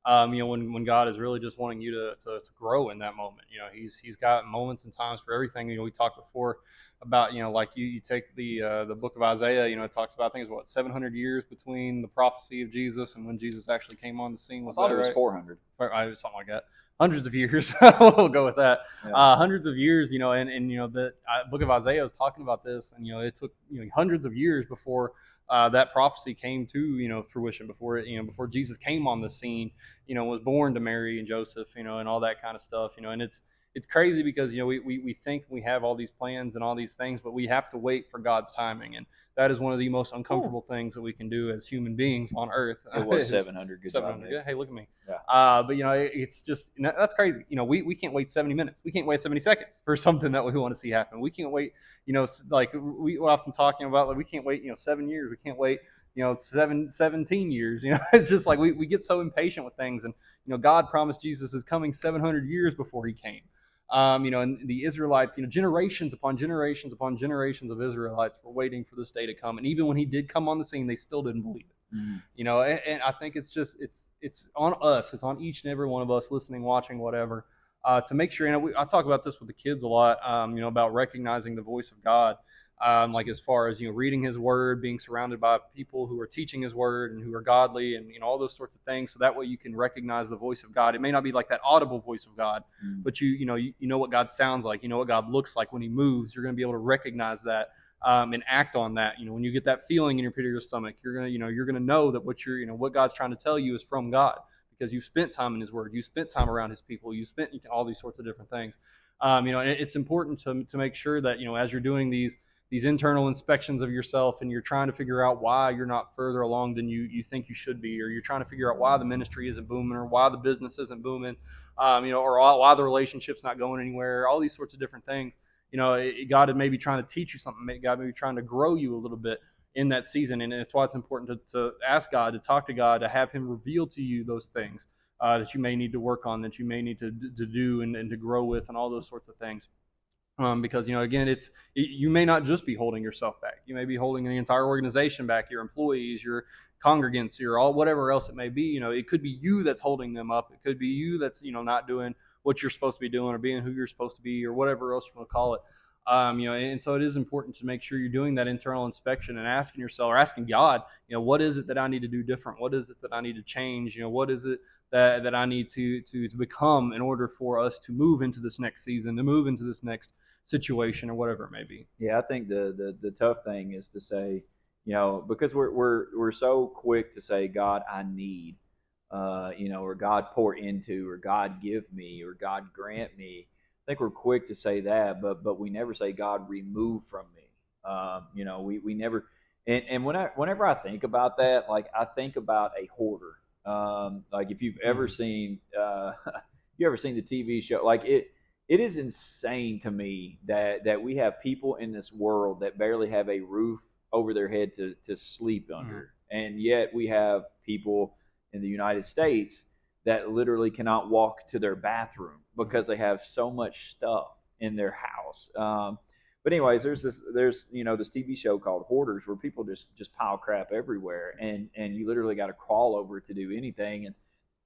When God is really just wanting you to grow in that moment. He's got moments and times for everything. We talked before about, like you take the book of Isaiah, it talks about, I think it's 700 years between the prophecy of Jesus and when Jesus actually came on the scene. I thought it was 400. Something like that. Hundreds of years. We'll go with that. Yeah. Hundreds of years, and the book of Isaiah is talking about this, and it took hundreds of years before that prophecy came to fruition, before before Jesus came on the scene, was born to Mary and Joseph, and all that kind of stuff, and it's crazy because we think we have all these plans and all these things, but we have to wait for God's timing, and that is one of the most uncomfortable things that we can do as human beings on earth. It was 700. Good 700. Yeah. Hey, look at me. Yeah. But it's just, that's crazy. We can't wait 70 minutes. We can't wait 70 seconds for something that we want to see happen. We can't wait. Like we often talking about, like, we can't wait 7 years. We can't wait 17 years. It's just like we get so impatient with things, and God promised Jesus is coming 700 years before he came. And the Israelites, generations upon generations upon generations of Israelites were waiting for this day to come. And even when he did come on the scene, they still didn't believe it. Mm-hmm. And I think it's on us. It's on each and every one of us listening, watching, whatever, to make sure, I talk about this with the kids a lot, about recognizing the voice of God. Like as far as reading his word, being surrounded by people who are teaching his word and who are godly, and all those sorts of things, so that way you can recognize the voice of God. It may not be like that audible voice of God, but you know what God sounds like, what God looks like when he moves. You're going to be able to recognize that and act on that. When you get that feeling in your pit of your stomach, you're gonna know that what God's trying to tell you is from God, because you've spent time in his word, you spent time around his people, you spent all these sorts of different things. And it's important to make sure that as you're doing these internal inspections of yourself, and you're trying to figure out why you're not further along than you think you should be, or you're trying to figure out why the ministry isn't booming, or why the business isn't booming, or why the relationship's not going anywhere, all these sorts of different things. God may be trying to teach you something. God may be trying to grow you a little bit in that season, and it's why it's important to ask God, to talk to God, to have him reveal to you those things that you may need to work on, that you may need to do and to grow with, and all those sorts of things. Because again, you may not just be holding yourself back. You may be holding the entire organization back, your employees, your congregants, your whatever else it may be. It could be you that's holding them up. It could be you that's not doing what you're supposed to be doing, or being who you're supposed to be, or whatever else you want to call it. And so it is important to make sure you're doing that internal inspection and asking yourself, or asking God, what is it that I need to do different? What is it that I need to change? What is it that I need to become in order for us to move into this next season, to move into this next situation, or whatever it may be. Yeah, I think the tough thing is to say, because we're so quick to say, God, I need, or God pour into, or God give me, or God grant me. I think we're quick to say that, but we never say, God, remove from me. We never. And whenever I think about that, like, I think about a hoarder. Like if you've ever seen, you ever seen the TV show? Like it is insane to me that we have people in this world that barely have a roof over their head to sleep under, and yet we have people in the United States that literally cannot walk to their bathroom because they have so much stuff in their house. But anyways, there's this TV show called Hoarders where people just pile crap everywhere, and you literally got to crawl over it to do anything, and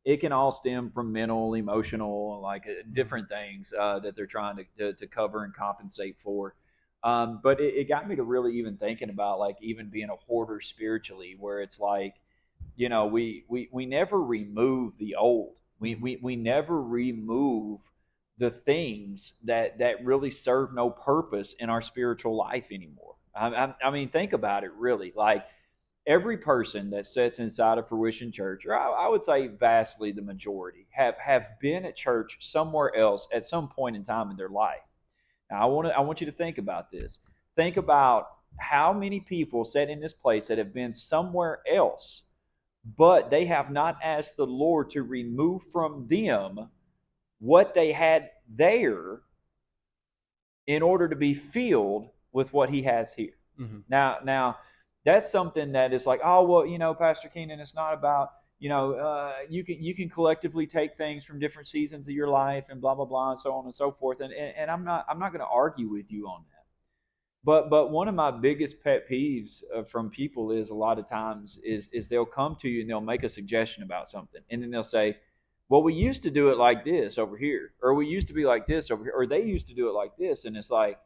it can all stem from mental, emotional, like different things that they're trying to cover and compensate for. But it got me to really even thinking about like even being a hoarder spiritually, where it's like, we never remove the old. We never remove the things that really serve no purpose in our spiritual life anymore. I mean, think about it really. Like every person that sits inside a Fruition church, or I would say vastly the majority, have been at church somewhere else at some point in time in their life. Now, I want you to think about this. Think about how many people sat in this place that have been somewhere else, but they have not asked the Lord to remove from them what they had there in order to be filled with what He has here. Mm-hmm. Now, that's something that is like, oh well, Pastor Keenan, it's not about you can collectively take things from different seasons of your life and blah blah blah and so on and so forth. And I'm not going to argue with you on that. But one of my biggest pet peeves from people is a lot of times is they'll come to you and they'll make a suggestion about something, and then they'll say, well, we used to do it like this over here, or we used to be like this over here, or they used to do it like this, and it's like,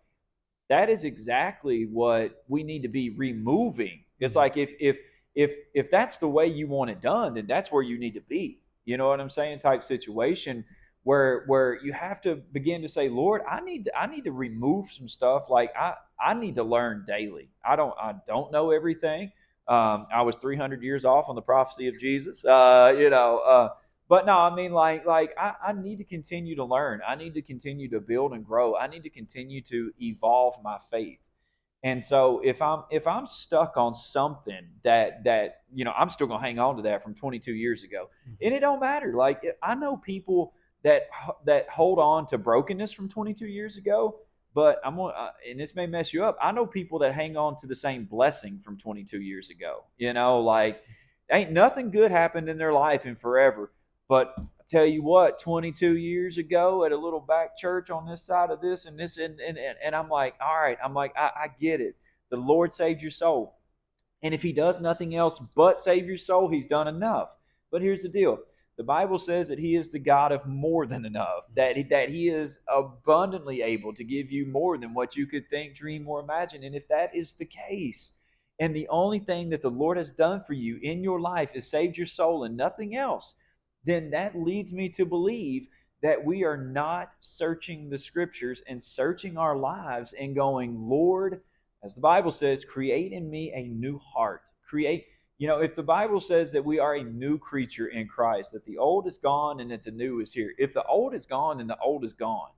that is exactly what we need to be removing. It's like if that's the way you want it done, then that's where you need to be. You know what I'm saying? Type situation where you have to begin to say, Lord, I need to remove some stuff. Like I need to learn daily. I don't know everything. I was 300 years off on the prophecy of Jesus. But no, I mean, like I need to continue to learn. I need to continue to build and grow. I need to continue to evolve my faith. And so if I'm stuck on something that I'm still gonna hang on to that from 22 years ago, and it don't matter. Like I know people that hold on to brokenness from 22 years ago, but and this may mess you up. I know people that hang on to the same blessing from 22 years ago. Like ain't nothing good happened in their life in forever. But I tell you what, 22 years ago at a little back church on this side of this and this, and I'm like, all right, I get it. The Lord saved your soul. And if He does nothing else but save your soul, He's done enough. But here's the deal. The Bible says that He is the God of more than enough, that He is abundantly able to give you more than what you could think, dream, or imagine. And if that is the case, and the only thing that the Lord has done for you in your life is saved your soul and nothing else, then that leads me to believe that we are not searching the Scriptures and searching our lives and going, Lord, as the Bible says, create in me a new heart. If the Bible says that we are a new creature in Christ, that the old is gone and that the new is here. If the old is gone, then the old is gone.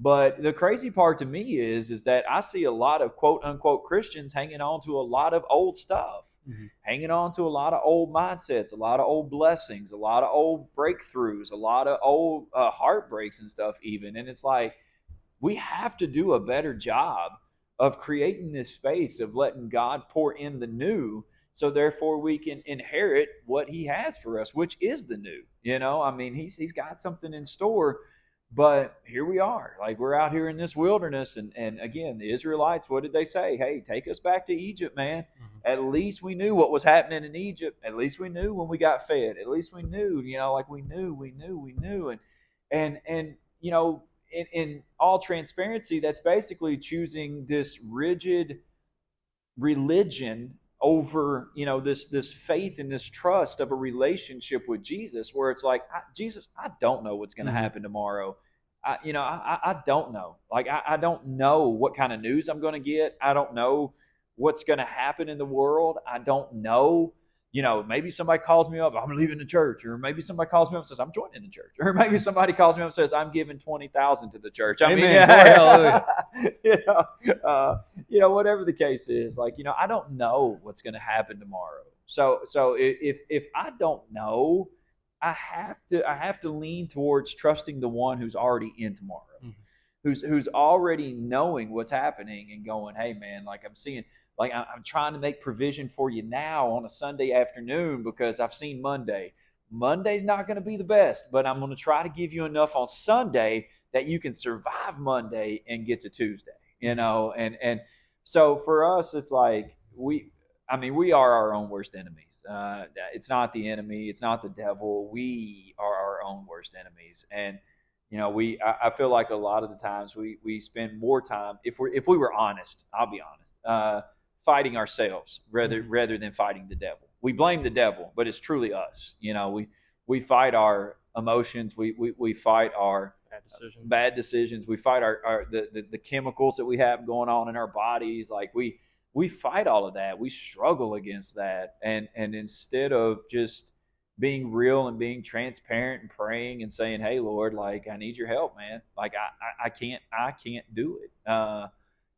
But the crazy part to me is that I see a lot of quote unquote Christians hanging on to a lot of old stuff. Mm-hmm. Hanging on to a lot of old mindsets, a lot of old blessings, a lot of old breakthroughs, a lot of old heartbreaks and stuff even. And it's like, we have to do a better job of creating this space of letting God pour in the new, so therefore we can inherit what He has for us, which is the new. I mean, He's got something in store. But here we are, like we're out here in this wilderness. And again, the Israelites, what did they say? Hey, take us back to Egypt, man. Mm-hmm. At least we knew what was happening in Egypt. At least we knew when we got fed. At least we knew, like we knew. And in all transparency, that's basically choosing this rigid religion over, this faith and this trust of a relationship with Jesus, where it's like, Jesus, I don't know what's going to happen tomorrow. I don't know. Like, I don't know what kind of news I'm going to get. I don't know what's going to happen in the world. I don't know. Maybe somebody calls me up, I'm leaving the church, or maybe somebody calls me up and says, I'm joining the church, or maybe somebody calls me up and says, I'm giving 20,000 to the church. I mean, whatever the case is, like, I don't know what's going to happen tomorrow. So if I don't know, I have to lean towards trusting the one who's already in tomorrow, Mhm. who's already knowing what's happening and going, hey man, like I'm seeing, like I'm trying to make provision for you now on a Sunday afternoon because I've seen Monday. Monday's not going to be the best, but I'm going to try to give you enough on Sunday that you can survive Monday and get to Tuesday. And so for us, it's like we are our own worst enemies. It's not the enemy, it's not the devil. We are our own worst enemies, and I feel like a lot of the times we spend more time, if we were honest, I'll be honest, fighting ourselves rather than fighting the devil. We blame the devil, but it's truly us. We fight our emotions. We fight our bad decisions. We fight the chemicals that we have going on in our bodies. Like we fight all of that. We struggle against that, and instead of just being real and being transparent and praying and saying, "Hey, Lord, like I need your help, man. Like I can't do it."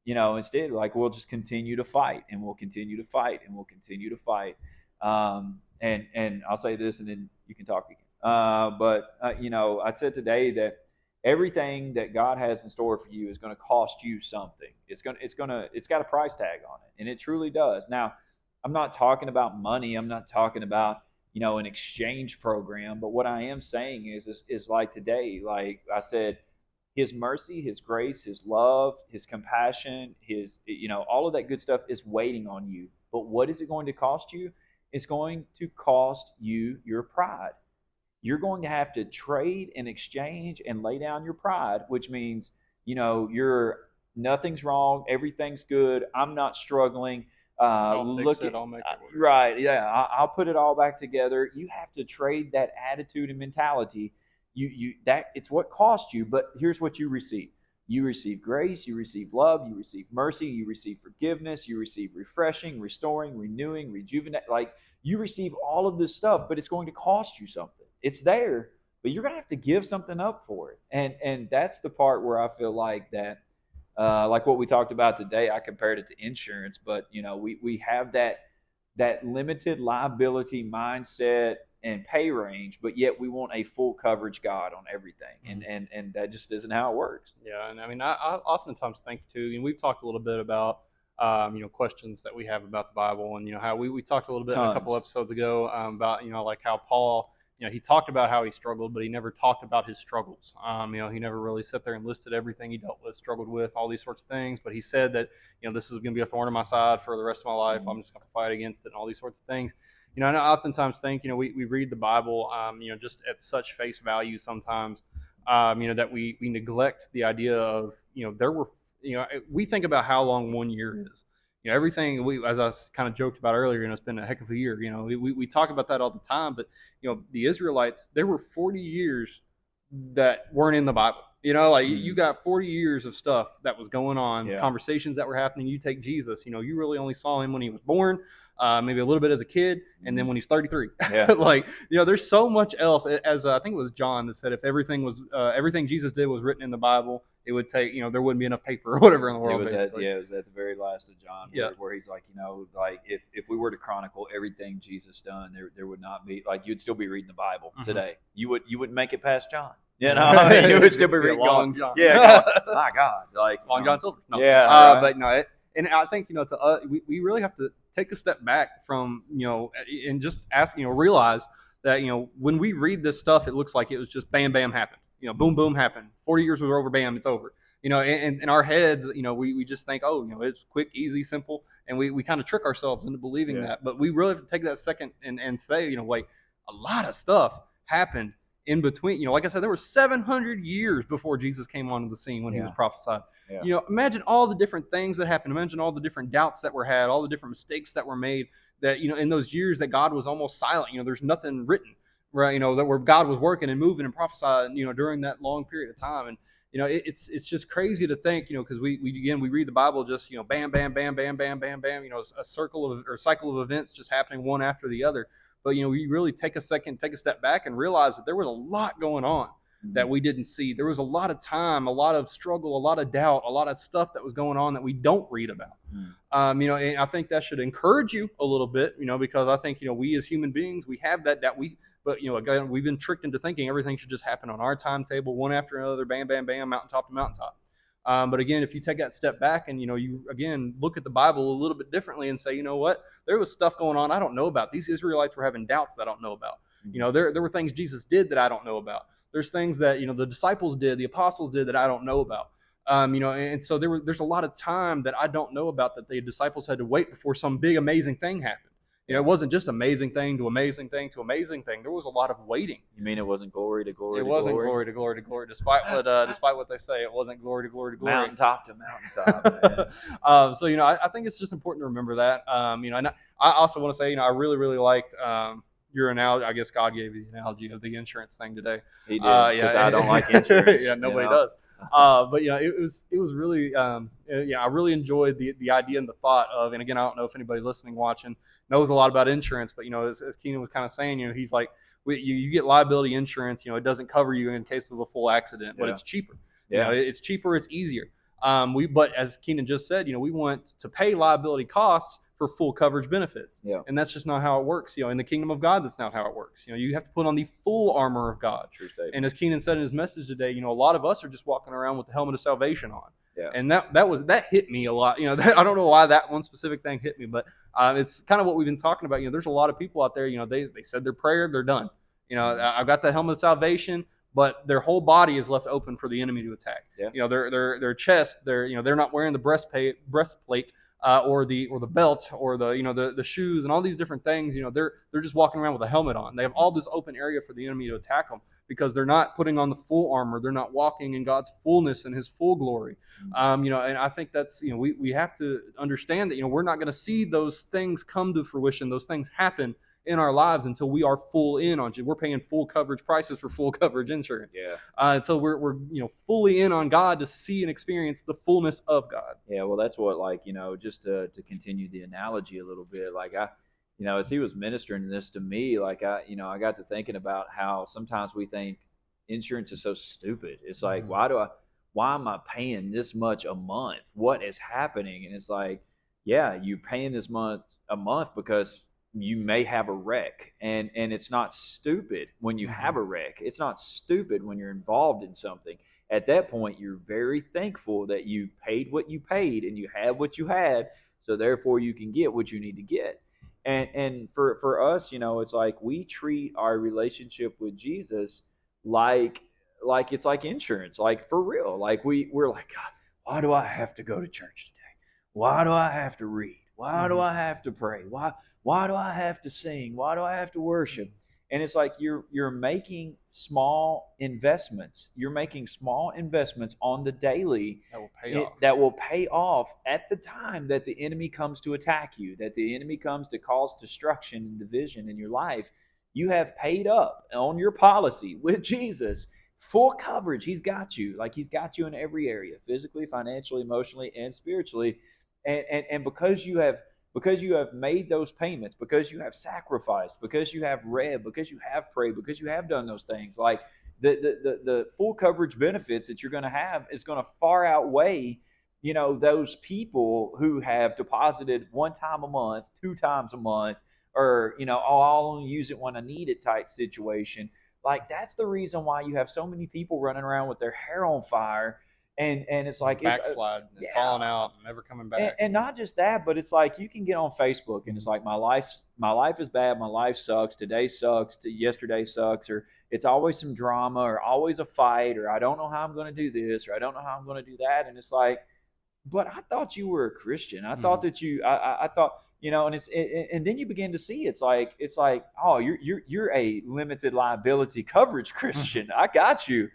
Instead, like we'll just continue to fight, and we'll continue to fight, and we'll continue to fight. And I'll say this, and then you can talk again. But I said today that everything that God has in store for you is going to cost you something. It's got a price tag on it, and it truly does. Now, I'm not talking about money. I'm not talking about an exchange program. But what I am saying is like today, like I said, His mercy, His grace, His love, His compassion, His all of that good stuff is waiting on you. But what is it going to cost you? It's going to cost you your pride. You're going to have to trade and exchange and lay down your pride, which means you're nothing's wrong, everything's good. I'm not struggling. I'll fix it. I'll make it work. Right, yeah. I'll put it all back together. You have to trade that attitude and mentality. That it's what cost you, but here's what you receive. You receive grace, you receive love, you receive mercy, you receive forgiveness, you receive refreshing, restoring, renewing, rejuvenate. Like you receive all of this stuff, but it's going to cost you something. It's there, but you're going to have to give something up for it. And that's the part where I feel like that, like what we talked about today, I compared it to insurance, but we have that limited liability mindset and pay range, but yet we want a full coverage God on everything, and that just isn't how it works. Yeah, and I mean, I oftentimes think too, and we've talked a little bit about questions that we have about the Bible, and how we talked a little bit a couple episodes ago about like how Paul. He talked about how he struggled, but he never talked about his struggles. He never really sat there and listed everything he dealt with, struggled with, all these sorts of things. But he said that, this is going to be a thorn in my side for the rest of my life. I'm just going to fight against it and all these sorts of things. And I oftentimes think, we read the Bible, just at such face value sometimes, that we neglect the idea of, we think about how long 1 year is. Everything as I kind of joked about earlier, it's been a heck of a year. We talk about that all the time, but the Israelites, there were 40 years that weren't in the Bible. You got 40 years of stuff that was going on, conversations that were happening. You take Jesus, you really only saw him when he was born, maybe a little bit as a kid, and then when he's 33. Yeah. There's so much else. As I think it was John that said, if everything Jesus did was written in the Bible, it would take, there wouldn't be enough paper or whatever in the world. It was at the very last of John, where he's like, like if we were to chronicle everything Jesus done, there would not be, like, you'd still be reading the Bible today. You wouldn't make it past John. You would still be reading Long John. Yeah, my God, like Long John Silver. No. Yeah, right. But no, and I think we really have to take a step back from and just ask realize that when we read this stuff, it looks like it was just bam bam happened. Boom, boom, happened. 40 years was over, bam, it's over. And in our heads, we just think, it's quick, easy, simple. And we kind of trick ourselves into believing that. But we really have to take that second and say, like, a lot of stuff happened in between. Like I said, there were 700 years before Jesus came onto the scene when he was prophesied. Yeah. Imagine all the different things that happened. Imagine all the different doubts that were had, all the different mistakes that were made, that, in those years that God was almost silent. There's nothing written. Right, that where God was working and moving and prophesying, during that long period of time. And it's just crazy to think, because we read the Bible just bam bam bam bam bam bam bam, a cycle of events just happening one after the other. But we really take a step back and realize that there was a lot going on. that we didn't see. There was a lot of time, a lot of struggle, a lot of doubt, a lot of stuff that was going on that we don't read about. And I think that should encourage you a little bit, because I think, we as human beings, we have that but again, we've been tricked into thinking everything should just happen on our timetable, one after another, bam, bam, bam, mountaintop to mountaintop. But again, if you take that step back and, you again look at the Bible a little bit differently and say, you know what, there was stuff going on I don't know about. These Israelites were having doubts that I don't know about. There were things Jesus did that I don't know about. There's things that, the disciples did, the apostles did that I don't know about. And so there's a lot of time that I don't know about that the disciples had to wait before some big, amazing thing happened. It wasn't just amazing thing to amazing thing to amazing thing. There was a lot of waiting. You mean it wasn't glory to glory? It wasn't glory to glory to glory. Despite what they say, it wasn't glory to glory to glory. Mountaintop to mountaintop. So I think it's just important to remember that. And I also want to say, I really, really liked your analogy. I guess God gave you the analogy of the insurance thing today. He did, because I don't like insurance. Yeah, nobody does. But it was really I really enjoyed the idea and the thought of, and again, I don't know if anybody listening, watching knows a lot about insurance, but as Keenan was kind of saying, he's like, you get liability insurance, it doesn't cover you in case of a full accident, but it's cheaper. It's cheaper, it's easier. But as Keenan just said, we want to pay liability costs for full coverage benefits. And that's just not how it works. In the kingdom of God, that's not how it works. You have to put on the full armor of God. True statement. And as Keenan said in his message today, a lot of us are just walking around with the helmet of salvation on. Yeah. And that hit me a lot. I don't know why that one specific thing hit me, but it's kind of what we've been talking about. There's a lot of people out there, they said their prayer, they're done. I've got the helmet of salvation, but their whole body is left open for the enemy to attack. Yeah. Their chest, they're not wearing the breastplate or the belt or the shoes and all these different things. They're just walking around with a helmet on. They have all this open area for the enemy to attack them because they're not putting on the full armor. They're not walking in God's fullness and His full glory. And I think that's we have to understand that we're not going to see those things come to fruition. Those things happen in our lives until we are full in on. We're paying full coverage prices for full coverage insurance. Until we're fully in on God to see and experience the fullness of God. Yeah, well, that's what just to continue the analogy a little bit, as he was ministering this to me, I got to thinking about how sometimes we think insurance is so stupid. It's like, why am I paying this much a month? What is happening? And it's like, yeah, you're paying this a month because you may have a wreck, and it's not stupid when you have a wreck. It's not stupid when you're involved in something. At that point, you're very thankful that you paid what you paid and you had what you had, so therefore you can get what you need to get. And for us, it's like we treat our relationship with Jesus like it's like insurance, like for real. Like we're like, God, why do I have to go to church today? Why do I have to read? Why do I have to pray? Why do I have to sing? Why do I have to worship? And it's like you're making small investments. You're making small investments on the daily that will pay off at the time that the enemy comes to attack you, that the enemy comes to cause destruction and division in your life. You have paid up on your policy with Jesus. Full coverage. He's got you. He's got you in every area, physically, financially, emotionally, and spiritually. And because you have made those payments, because you have sacrificed, because you have read, because you have prayed, because you have done those things, the full coverage benefits that you're going to have is going to far outweigh, those people who have deposited one time a month, 2 times a month, or, I'll only use it when I need it type situation. That's the reason why you have so many people running around with their hair on fire. And it's like backslide, falling out, and never coming back. And not just that, but it's like you can get on Facebook and it's like my life is bad, my life sucks, today sucks, yesterday sucks, or it's always some drama, or always a fight, or I don't know how I'm going to do this, or I don't know how I'm going to do that. And it's like, but I thought you were a Christian. I thought that I thought, and then you begin to see it's like, oh, you're a limited liability coverage Christian. I got you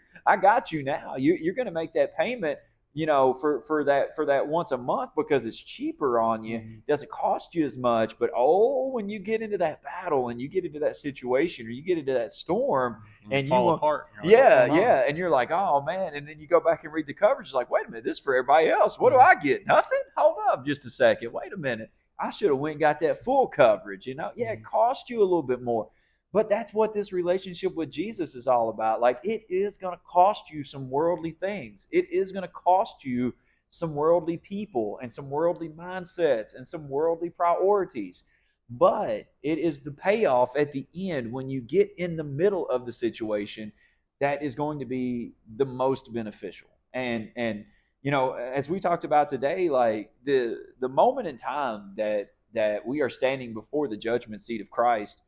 now. You're going to make that payment, for that once a month because it's cheaper on you. It doesn't cost you as much. But when you get into that battle and you get into that situation or you get into that storm and you fall apart, and you're like, oh man, and then you go back and read the coverage, like, wait a minute, this is for everybody else. What do I get? Nothing? Hold up just a second. Wait a minute. I should have went and got that full coverage. It cost you a little bit more. But that's what this relationship with Jesus is all about. Like, it is going to cost you some worldly things. It is going to cost you some worldly people and some worldly mindsets and some worldly priorities. But it is the payoff at the end when you get in the middle of the situation that is going to be the most beneficial. And as we talked about today, like the moment in time that we are standing before the judgment seat of Christ,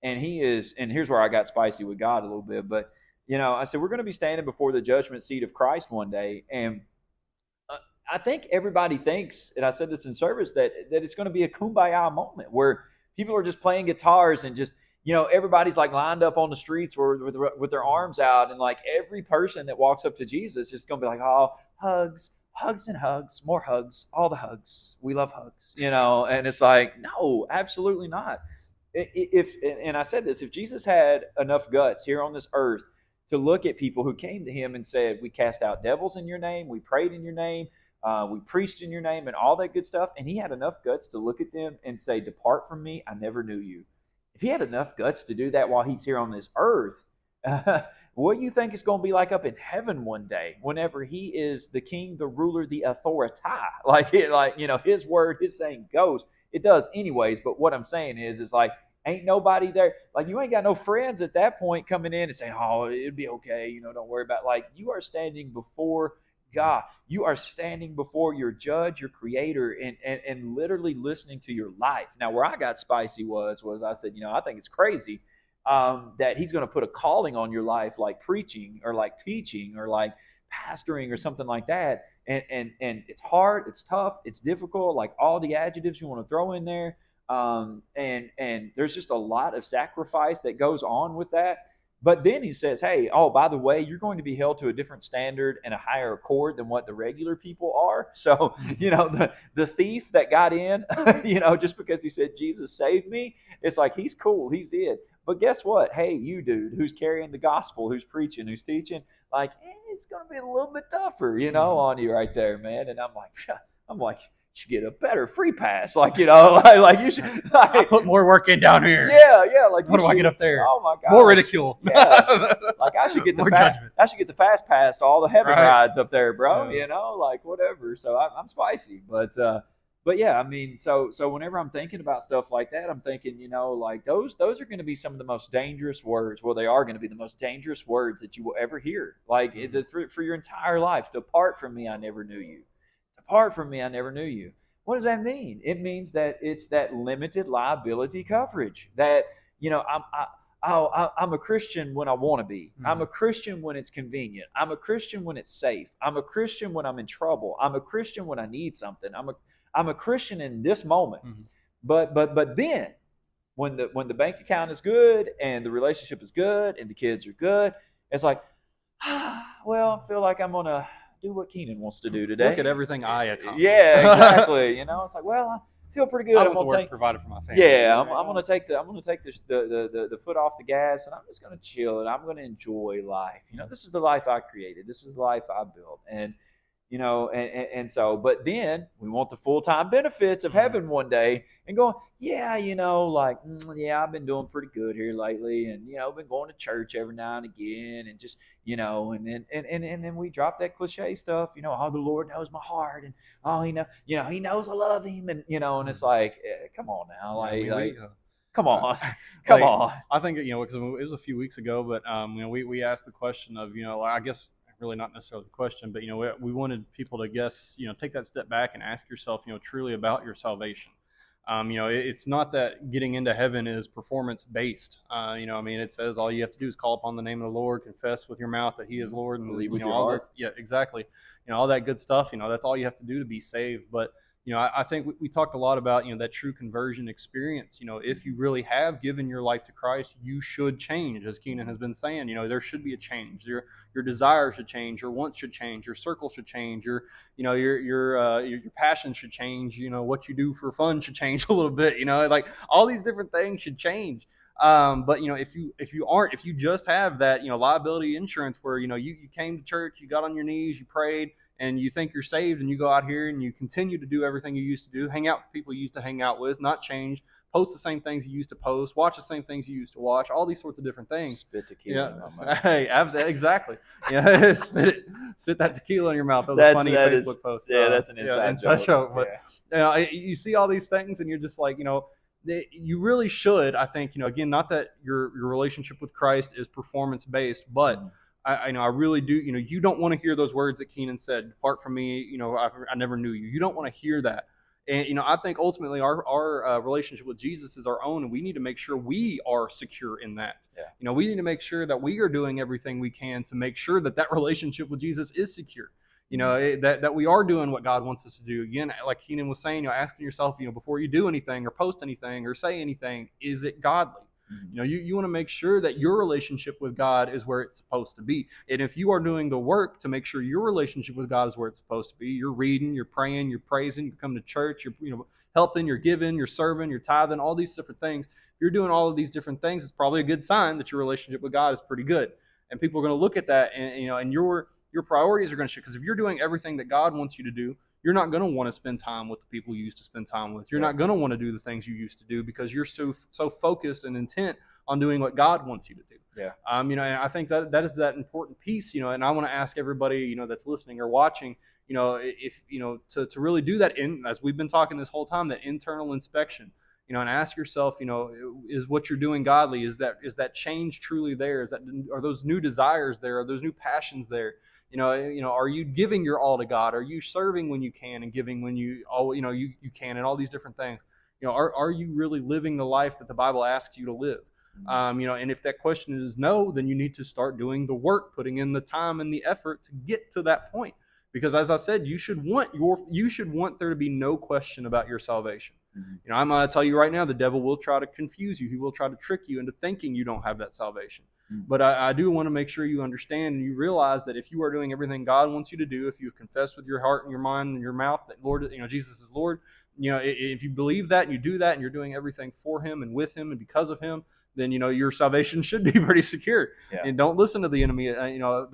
and he is, and here's where I got spicy with God a little bit, but I said we're going to be standing before the judgment seat of Christ one day, and I think everybody thinks, and I said this in service, that it's going to be a kumbaya moment where people are just playing guitars and just everybody's like lined up on the streets with their arms out, and like every person that walks up to Jesus is going to be like, oh, hugs, hugs and hugs, more hugs, all the hugs. We love hugs, and it's like, no, absolutely not. And I said this, if Jesus had enough guts here on this earth to look at people who came to him and said, we cast out devils in your name, we prayed in your name, we preached in your name, and all that good stuff, and he had enough guts to look at them and say, depart from me, I never knew you. If he had enough guts to do that while he's here on this earth, what do you think it's going to be like up in heaven one day, whenever he is the king, the ruler, the authority? His word, his saying goes. It does anyways, but what I'm saying is like, ain't nobody there. Like, you ain't got no friends at that point coming in and saying, oh, it'd be okay, don't worry about it. Like, you are standing before God. You are standing before your judge, your creator, and literally listening to your life. Now, where I got spicy was I said, I think it's crazy that he's going to put a calling on your life, like preaching or like teaching or like pastoring or something like that. And it's hard, it's tough, it's difficult, like all the adjectives you want to throw in there. And there's just a lot of sacrifice that goes on with that. But then he says, hey, oh, by the way, you're going to be held to a different standard and a higher accord than what the regular people are. So, the thief that got in, just because he said, Jesus saved me, it's like, he's cool, he's it. But guess what? Hey, you dude who's carrying the gospel, who's preaching, who's teaching, like, it's going to be a little bit tougher, on you right there, man. And I'm like, you should get a better free pass, like you should. Like, I put more work in down here. Yeah. Like, what do I get up there? Oh my god, more ridicule. Yeah, like I should get the fast pass to all the heaven rides up there, bro. Yeah. Like whatever. So I'm spicy, but yeah, I mean, so whenever I'm thinking about stuff like that, I'm thinking, like those are going to be some of the most dangerous words. Well, they are going to be the most dangerous words that you will ever hear, like for your entire life. Depart from me, I never knew you. Depart from me, I never knew you. What does that mean? It means that it's that limited liability coverage. That I'm a Christian when I want to be. Mm-hmm. I'm a Christian when it's convenient. I'm a Christian when it's safe. I'm a Christian when I'm in trouble. I'm a Christian when I need something. I'm a Christian in this moment. Mm-hmm. But then when the bank account is good and the relationship is good and the kids are good, it's like, well, I feel like I'm gonna do what Keenan wants to do today. Look at everything I accomplished. Yeah, exactly. It's like, well, I feel pretty good. I'm gonna provided for my family. Yeah, I'm gonna take the foot off the gas, and I'm just gonna chill and I'm gonna enjoy life. This is the life I created. This is the life I built, and so, but then we want the full-time benefits of heaven one day and going, yeah, I've been doing pretty good here lately. And, I've been going to church every now and again and just, and then we drop that cliche stuff, oh, the Lord knows my heart and, oh, he knows I love him. And, and it's like, come on now. Come on. I think, because it was a few weeks ago, but, we asked the question of, I guess, really not necessarily the question, but we wanted people to guess, take that step back and ask yourself, truly about your salvation. It's not that getting into heaven is performance based. It says all you have to do is call upon the name of the Lord, confess with your mouth that He is Lord, and believe with your all heart. this, yeah, exactly. All that good stuff. That's all you have to do to be saved. But I think we talked a lot about, that true conversion experience. If you really have given your life to Christ, you should change. As Keenan has been saying, there should be a change. Your desires should change. Your wants should change. Your circle should change. Your passion should change. What you do for fun should change a little bit. Like all these different things should change. But if you just have that, liability insurance where, you came to church, you got on your knees, you prayed, and you think you're saved, and you go out here and you continue to do everything you used to do, hang out with people you used to hang out with, not change, post the same things you used to post, watch the same things you used to watch, all these sorts of different things. Spit tequila in my mouth. Hey, exactly. Yeah, spit that tequila in your mouth. That was a funny Facebook post. Yeah, that's an inside joke. But you see all these things, and you're just like, you really should. I think, again, not that your relationship with Christ is performance based, but I really do. You don't want to hear those words that Keenan said. Depart from me. I never knew you. You don't want to hear that. And I think ultimately our relationship with Jesus is our own, and we need to make sure we are secure in that. Yeah. We need to make sure that we are doing everything we can to make sure that relationship with Jesus is secure. That we are doing what God wants us to do. Again, like Keenan was saying, asking yourself, before you do anything or post anything or say anything, is it godly? You want to make sure that your relationship with God is where it's supposed to be. And if you are doing the work to make sure your relationship with God is where it's supposed to be, you're reading, you're praying, you're praising, you're coming to church, you're helping, you're giving, you're serving, you're tithing, all these different things. If you're doing all of these different things, it's probably a good sign that your relationship with God is pretty good. And people are going to look at that, and your priorities are going to shift. Because if you're doing everything that God wants you to do, you're not going to want to spend time with the people you used to spend time with. You're not going to want to do the things you used to do because you're so focused and intent on doing what God wants you to do. Yeah. And I think that is that important piece, and I want to ask everybody, that's listening or watching, if, to really do that as we've been talking this whole time, that internal inspection, and ask yourself, is what you're doing godly? Is that change truly there? Are those new desires there? Are those new passions there? Are you giving your all to God? Are you serving when you can and giving when you can, and all these different things? Are you really living the life that the Bible asks you to live? And if that question is no, then you need to start doing the work, putting in the time and the effort to get to that point. Because as I said, you should want there to be no question about your salvation. I'm going to tell you right now, the devil will try to confuse you. He will try to trick you into thinking you don't have that salvation. But I do want to make sure you understand and you realize that if you are doing everything God wants you to do, if you confess with your heart and your mind and your mouth that Lord, Jesus is Lord, if you believe that and you do that and you're doing everything for Him and with Him and because of Him, then your salvation should be pretty secure. Yeah. And don't listen to the enemy,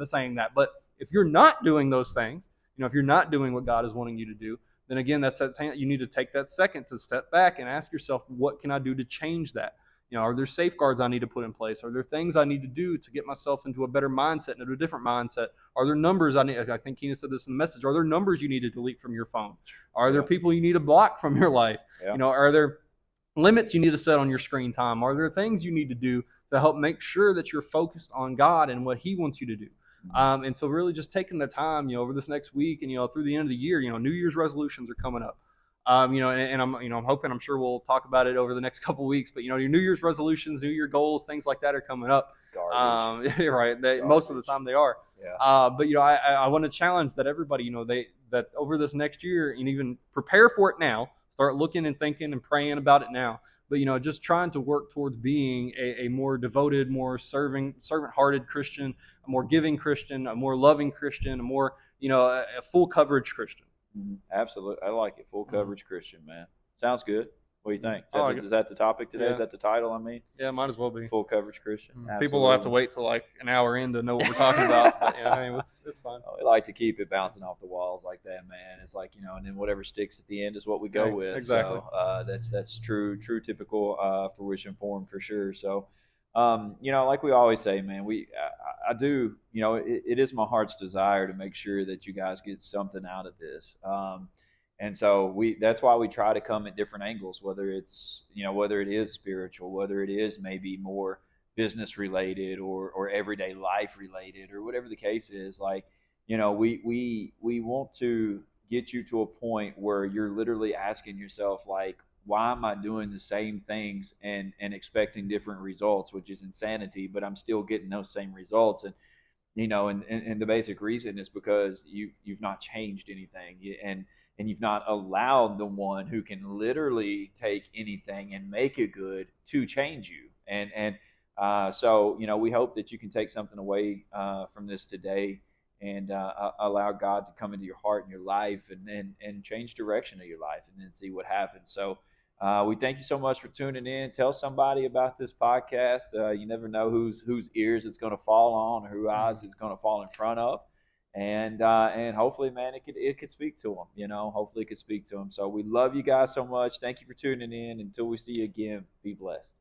saying that. But if you're not doing those things, if you're not doing what God is wanting you to do, then again, you need to take that second to step back and ask yourself, what can I do to change that? Are there safeguards I need to put in place? Are there things I need to do to get myself into a better mindset, into a different mindset? Are there numbers I think Keenan said this in the message. Are there numbers you need to delete from your phone? Are there people you need to block from your life? Yeah. Are there limits you need to set on your screen time? Are there things you need to do to help make sure that you're focused on God and what He wants you to do? And so really just taking the time, over this next week and, through the end of the year, New Year's resolutions are coming up. And I'm hoping, I'm sure we'll talk about it over the next couple of weeks, but, your New Year's resolutions, New Year goals, things like that are coming up. Right. Most of the time they are. Yeah. But, I want to challenge that everybody, that over this next year and even prepare for it now, start looking and thinking and praying about it now. But, just trying to work towards being a more devoted, more servant-hearted Christian, a more giving Christian, a more loving Christian, a more, a full coverage Christian. Absolutely. I like it. Full coverage Christian, man. Sounds good. What do you think? Is Is that the topic today? Yeah. Is that the title, I mean? Yeah, might as well be. Full coverage Christian. People will have to wait till like an hour in to know what we're talking about. But, it's fine. We like to keep it bouncing off the walls like that, man. It's like, and then whatever sticks at the end is what we go with. Exactly. So that's true typical Fruition form for sure. So, like we always say, man, I do, it is my heart's desire to make sure that you guys get something out of this. And so that's why we try to come at different angles, whether it is spiritual, whether it is maybe more business related or everyday life related or whatever the case is. Like, we want to get you to a point where you're literally asking yourself, like, why am I doing the same things and expecting different results, which is insanity, but I'm still getting those same results. And, and the basic reason is because you've not changed anything. And you've not allowed the one who can literally take anything and make it good to change you. So, we hope that you can take something away from this today and allow God to come into your heart and your life and change direction of your life and then see what happens. So we thank you so much for tuning in. Tell somebody about this podcast. You never know whose ears it's going to fall on or whose eyes it's going to fall in front of. and hopefully, man, it could speak to them. Hopefully it could speak to them. So we love you guys so much. Thank you for tuning in. Until we see you again, be blessed.